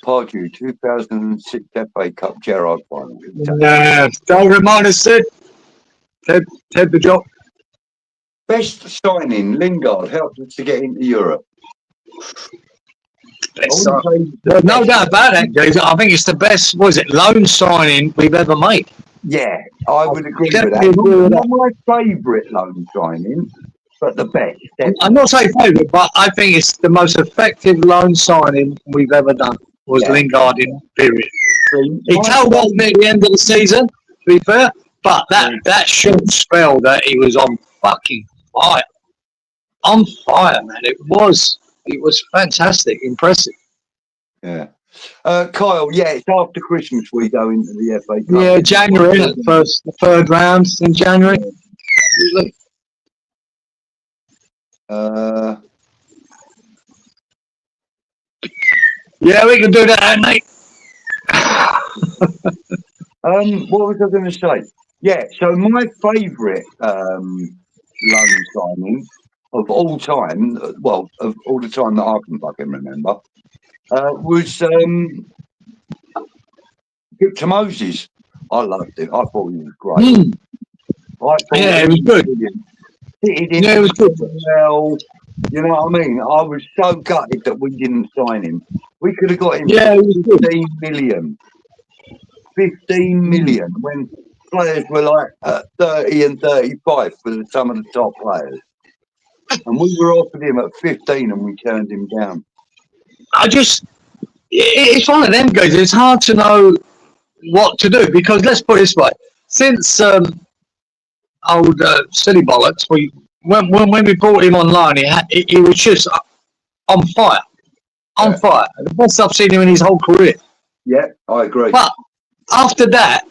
S1: Pardew, 2006 FA Cup Gerrard final.
S2: Yeah, don't remind us, Sid. Ted the job.
S1: Best signing, Lingard, helped us to get into Europe.
S2: No doubt about that, Jason. I think it's the best, loan signing we've ever made.
S1: Yeah, I would agree with that. Not my favourite loan signing, but the best.
S2: I'm not saying favourite, but I think it's the most effective loan signing we've ever done was Lingard in period. He tailed off near the end of the season, to be fair, but that short spell that he was on fucking fire. On fire, man. It was fantastic, impressive.
S1: Yeah. Kyle, it's after Christmas we go into the FA Cup.
S2: Yeah, January, the third round in January. Usually. Yeah, we can do that, mate.
S1: What was I going to say? Yeah, so my favourite loan signing of all time, of all the time that I can fucking remember, was Victor Moses. I loved it. I thought he was great.
S2: It was good.
S1: It was good. Well, you know what I mean? I was so gutted that we didn't sign him. We could have got him for 15 million. 15 million when players were like 30 and 35 for some of the top players. And we were offered him at 15 and we turned him down.
S2: It's one of them guys. It's hard to know what to do because let's put it this way. Since old Silly Bollocks, when we brought him on loan, he was just on fire. On fire. The best I've seen him in his whole career.
S1: Yeah, I agree.
S2: But after that,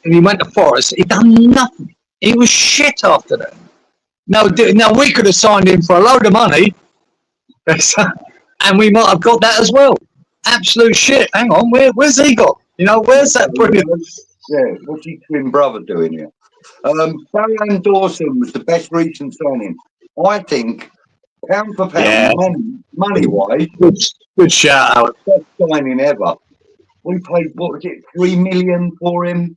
S2: and he went to Forest, he done nothing. He was shit after that. No, we could have signed him for a load of money, and we might have got that as well. Absolute shit. Hang on, where's he got? You know, where's that brilliant?
S1: Yeah, what's his twin brother doing here? Barry Dawson was the best recent signing. I think, pound for pound, money wise,
S2: good shout out.
S1: Best signing ever. We paid, what was it, 3 million for him?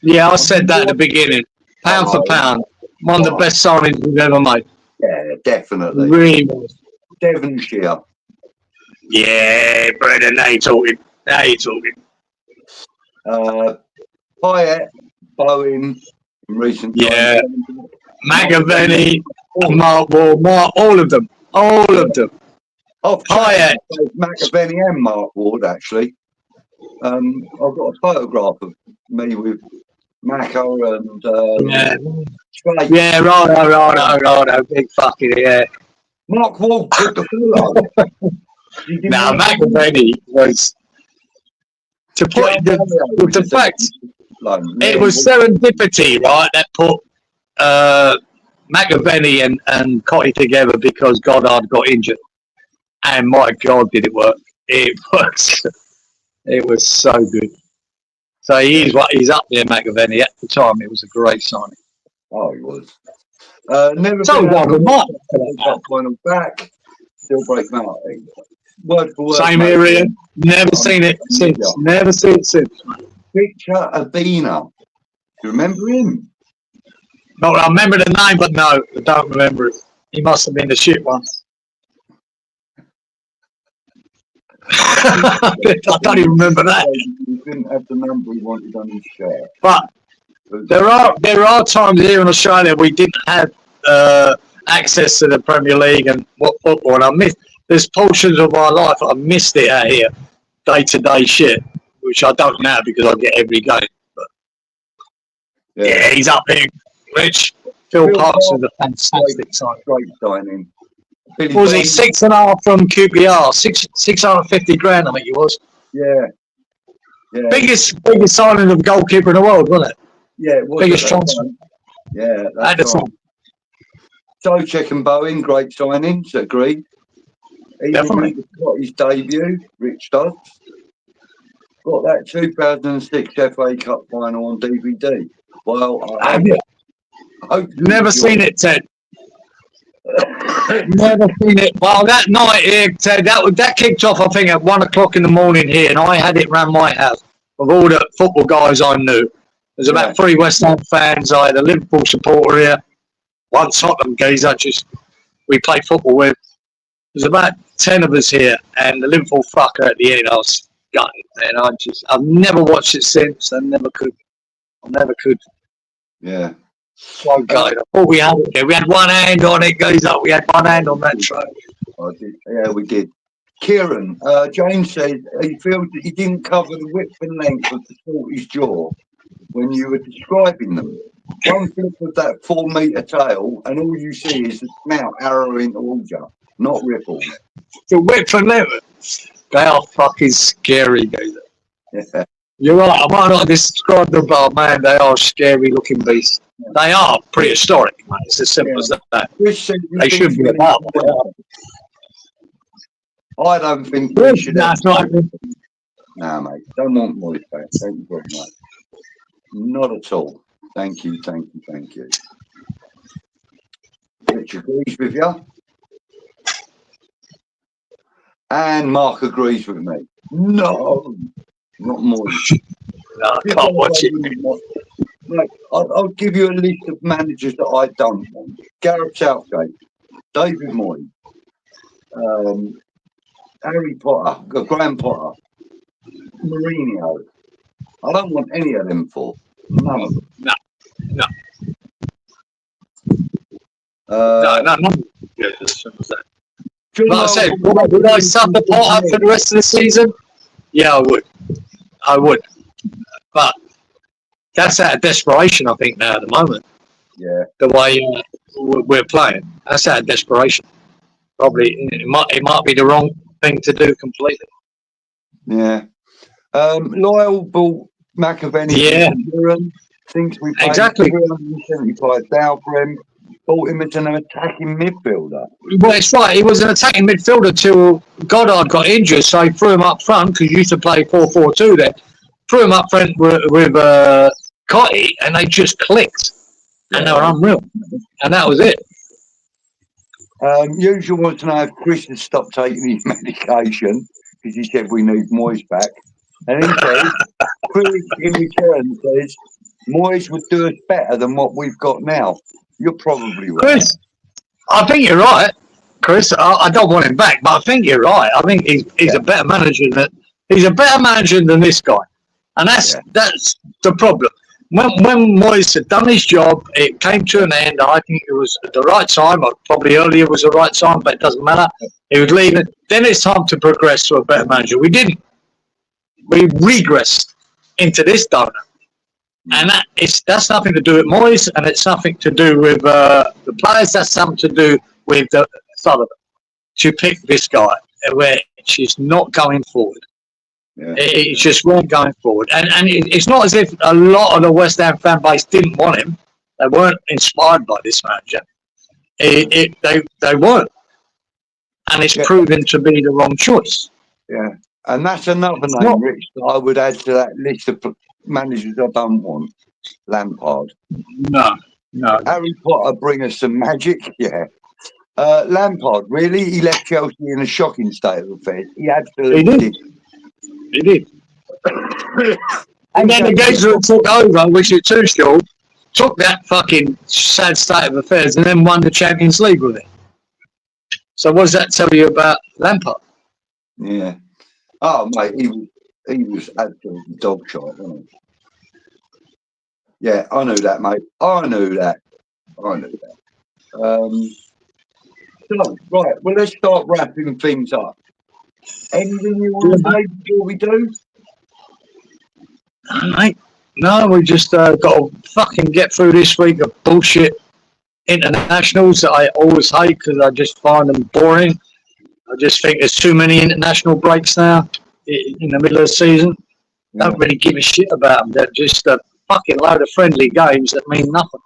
S2: Yeah, I said that at the beginning. Pound for pound, one of the best signings we've ever made.
S1: Yeah, definitely.
S2: Really.
S1: Devonshire.
S2: Yeah, Brendan, now you're talking.
S1: Hyatt, Bowen, in recent times.
S2: Yeah. McAvenny, Mark Wall, all of them.
S1: Hyatt. McAvenny and Mark Ward, actually. I've got a photograph of me with Macca and
S2: yeah, right, big fucking
S1: Mark Ward took the photo.
S2: Now McAvenny was to put the fact it was serendipity, right? That put McAvenny and Cotty together because Goddard got injured, and my God, did it work! It was so good. So he's up there, McAvenny. At the time, it was a great signing.
S1: Oh, he was. Never got one back. Still break out. Word for word.
S2: Same area. Never seen it since. Never seen it since.
S1: Victor Abina. Do you remember him?
S2: No, I remember the name, but no, I don't remember it. He must have been the shit one. I don't even remember that.
S1: He didn't have the number he wanted on his shirt.
S2: But there are times here in Australia we didn't have access to the Premier League and what football, and I missed. There's portions of my life I missed it out here, day-to-day shit, which I don't now because I get every game. But yeah, he's up there. Rich Phil Parks is a fantastic signing.
S1: Great signing.
S2: What was he 6.5 from QPR? 650 grand, I think he was.
S1: Yeah.
S2: Biggest signing of goalkeeper in the world, wasn't it?
S1: Yeah, it was.
S2: Biggest transfer.
S1: Yeah, that's right. Socek and Bowen, great signings, agreed.
S2: Definitely.
S1: Got his debut, Rich does. Got that 2006 FA Cup final on DVD. Well,
S2: have you? Never seen it, Ted. Never seen it. Well, that night here, Ted, that kicked off, I think, at 1 o'clock in the morning here, and I had it around my house of all the football guys I knew. There's about 3 West Ham fans. I had a Liverpool supporter here, one Tottenham geezer we played football with. There's about 10 of us here, and the Liverpool fucker at the end, I was gutted, and I've never watched it since. I never could.
S1: Yeah.
S2: So gutted. I thought we had it. We had one hand on it, goes up. We had one hand on that tray.
S1: Yeah, we did. Cieran, James said he feels that he didn't cover the width and length of the Sporty's jaw when you were describing them. One flip of that 4 metre tail, and all you see is the snout arrowing towards you, not ripples.
S2: The width and length. They are fucking scary, guys.
S1: Yeah.
S2: You're right. I might not describe them, but man, they are scary looking beasts. They are prehistoric, mate. It's as simple as that. They should be about.
S1: I don't think we should.
S2: No, it's not.
S1: No, mate. Don't want more back. Thank you very much. Not at all. Thank you. Rich agrees with you. And Mark agrees with me. No, not more.
S2: No, I can't watch it.
S1: Mate, I'll give you a list of managers that I don't want. Gareth Southgate, David Moyes, Harry Potter, Graham Potter, Mourinho. I don't want any of them four. None of them.
S2: No. No. Yeah, as simple as that. Like I said, would I sub the Potter for the rest of the season? Yeah, I would. But that's out of desperation, I think, now at the moment.
S1: Yeah.
S2: The way we're playing. That's out of desperation. Probably it might be the wrong thing to do completely.
S1: Yeah. Lyle bought McAvenny.
S2: Yeah.
S1: Thinks we paid
S2: exactly
S1: 375,000 for him. bought him as an attacking midfielder.
S2: Well, it's right. He was an attacking midfielder till Goddard got injured, so he threw him up front because he used to play 4-4-2 then. Threw him up front with Cotty, and they just clicked. And they were unreal. And that was it.
S1: Usual wants to know if Chris has stopped taking his medication because he said we need Moyes back. And he says, Chris in return says, Moyes would do us better than what we've got now. You're probably right.
S2: Chris, I think you're right. Chris, I don't want him back, but I think you're right. I think he's a better manager than this guy. And that's the problem. When Moyes had done his job, it came to an end. I think it was at the right time, or probably earlier was the right time, but it doesn't matter. He was leaving. Then it's time to progress to a better manager. We didn't. We regressed into this donut. And that's nothing to do with Moyes, and it's nothing to do with the players. That's something to do with Sullivan to pick this guy, which is not going forward.
S1: Yeah.
S2: It's just wrong going forward. And it's not as if a lot of the West Ham fan base didn't want him. They weren't inspired by this manager. They weren't. And it's proven to be the wrong choice.
S1: Yeah. And that's another name, Rich, that I would add to that list of managers I don't want. Lampard.
S2: No.
S1: Harry Potter bring us some magic, yeah. Lampard, really? He left Chelsea in a shocking state of affairs. He absolutely did.
S2: He did. And then the guys that took over, which is Tuchel, took that fucking sad state of affairs and then won the Champions League with it. So what does that tell you about Lampard?
S1: Yeah. Oh, mate, he was absolutely dog shit, wasn't he? Yeah, I knew that, mate. I knew that. So, right, well, let's start wrapping things up. Anything you want to say before we do?
S2: Mate, no, we just got to fucking get through this week of bullshit internationals that I always hate because I just find them boring. I just think there's too many international breaks now in the middle of the season.
S1: Yeah.
S2: Don't really give a shit about them. They're just a fucking load of friendly games that mean nothing.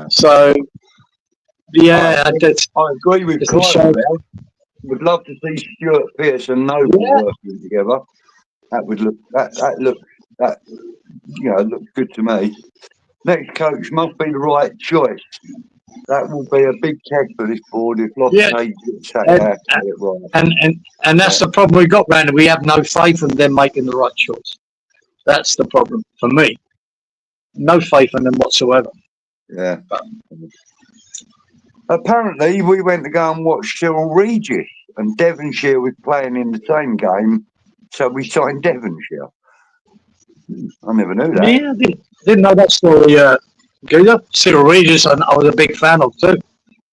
S2: So, yeah,
S1: I agree with Clive there. Would love to see Stuart Pearce and Noble working together. That would look looks good to me. Next coach must be the right choice. That will be a big test for this board if Loftus gets right.
S2: And that's the problem we got, Randy. We have no faith in them making the right choice. That's the problem for me. No faith in them whatsoever.
S1: Yeah. Apparently, we went to go and watch Cyril Regis, and Devonshire was playing in the same game, so we signed Devonshire. I never knew that.
S2: Yeah, I didn't know that story, Guido. Cyril Regis, and I was a big fan of too.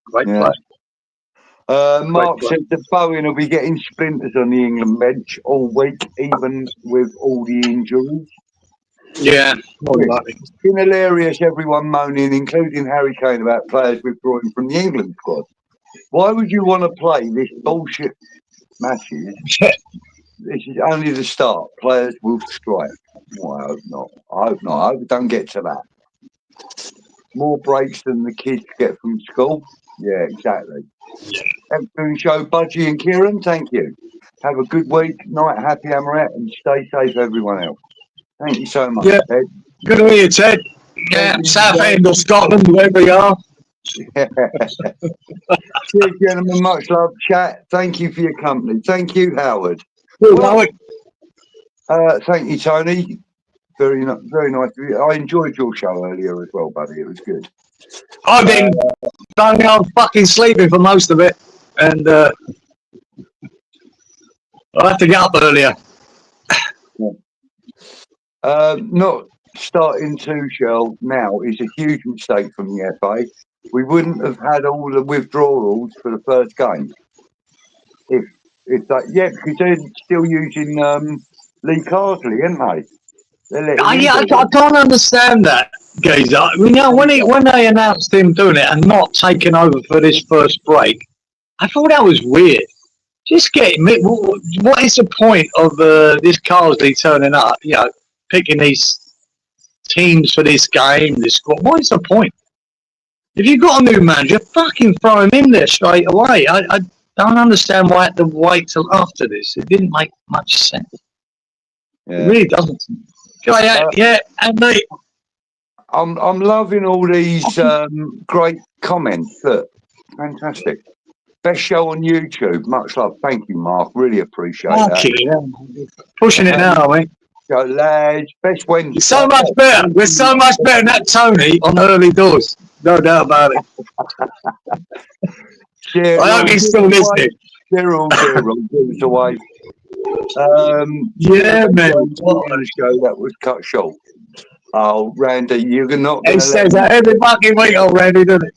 S2: Great player.
S1: Mark said that Bowen will be getting splinters on the England bench all week, even with all the injuries.
S2: Yeah, more likely.
S1: It's been hilarious, everyone moaning, including Harry Kane, about players withdrawing from the England squad. Why would you want to play this bullshit matches? This is only the start. Players will strike. Well, I hope not. I hope it don't get to that. More breaks than the kids get from school. Yeah, exactly. Excellent show, Budgie and Cieran. Thank you. Have a good week. Night, happy Amaret, and stay safe, everyone else. Thank you so much, Ted.
S2: Good to hear you, Ted. Yeah, South End of Scotland, wherever you are.
S1: Cheers, gentlemen. Much love, chat. Thank you for your company. Thank you, Howard. Thank you, Tony. Very nice of you. I enjoyed your show earlier as well, buddy. It was good.
S2: I was fucking sleeping for most of it, and I had to get up earlier.
S1: Not starting Tuchel now is a huge mistake from the FA. We wouldn't have had all the withdrawals for the first game. If that, because they're still using Lee Carsley, aren't they?
S2: I don't understand that, guys. When they announced him doing it and not taking over for this first break, I thought that was weird. Just what is the point of this Carsley turning up? Picking these teams for this game, this squad. What is the point? If you got a new manager, fucking throw him in there straight away. I don't understand why I had to wait till after this. It didn't make much sense.
S1: Yeah.
S2: It really doesn't. Yeah, and they.
S1: I'm loving all these great comments. Look, fantastic. Best show on YouTube. Much love. Thank you, Mark. Really appreciate that.
S2: Pushing it now, mate.
S1: Go, lads. Best Wednesday.
S2: So much better. We're so much better than that Tony on early doors. No doubt about it.
S1: Cheryl,
S2: I hope he's still listening.
S1: Cheryl, give us away.
S2: Yeah, man.
S1: Show that was cut short. Oh, Randy, you're not going
S2: to. He says that every fucking week, Randy, doesn't it?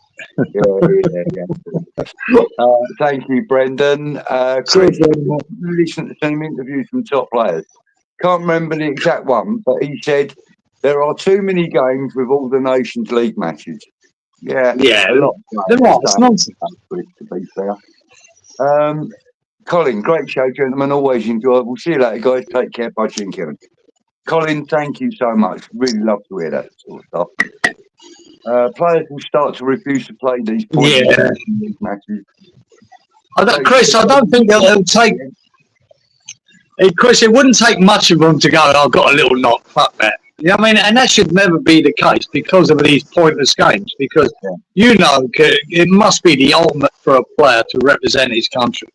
S1: Yeah. Thank you, Brendan. Chris, listen to some interviews from top players. Can't remember the exact one, but he said there are too many games with all the Nations League matches. Yeah, a lot.
S2: It's nonsense.
S1: To be fair. Colin, great show, gentlemen. Always enjoyable. See you later, guys. Take care. Budgie and Cieran. Colin, thank you so much. Really love to hear that sort of stuff. Players will start to refuse to play these matches.
S2: Chris, I don't think it'll take. Chris, it wouldn't take much of them to go, I've got a little knock, fuck that. You know what I mean? And that should never be the case because of these pointless games. Because, it must be the ultimate for a player to represent his country.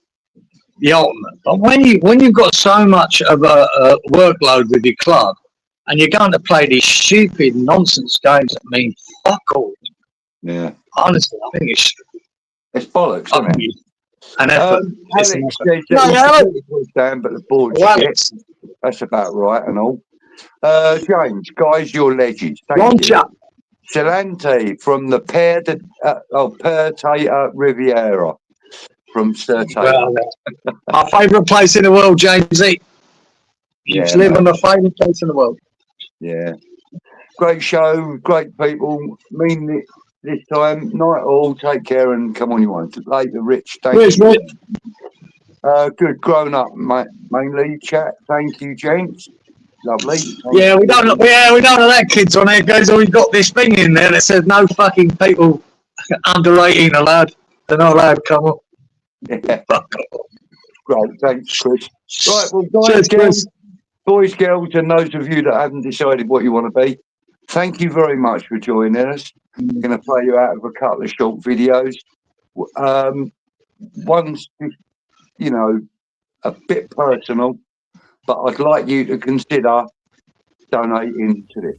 S2: The ultimate. But when you've got so much of a workload with your club and you're going to play these stupid nonsense games that mean fuck all.
S1: Yeah.
S2: Honestly, I think
S1: it's bollocks, isn't it?
S2: And effort.
S1: Alex says but the board's shit. That's about right and all. James, guys, you're legends. Thank you. Celante from the Pertator Riviera from Sertator.
S2: Our favourite place in the world, James E. You live on the favourite place in the world.
S1: Yeah. Great show, great people. Mean it this time. Night all. Take care and come on, you want. Later, Rich. Thank you. Good. Grown up, mainly. Chat. Thank you, gents. Lovely.
S2: We don't know that kids on there goes, we've got this thing in there that says no fucking people under 18 allowed. They're not allowed to come up.
S1: Yeah. Great. Thanks, Chris. Right, well, guys, boys, girls, and those of you that haven't decided what you want to be, thank you very much for joining us. I'm going to play you out of a couple of short videos. One's, a bit personal, but I'd like you to consider donating to this.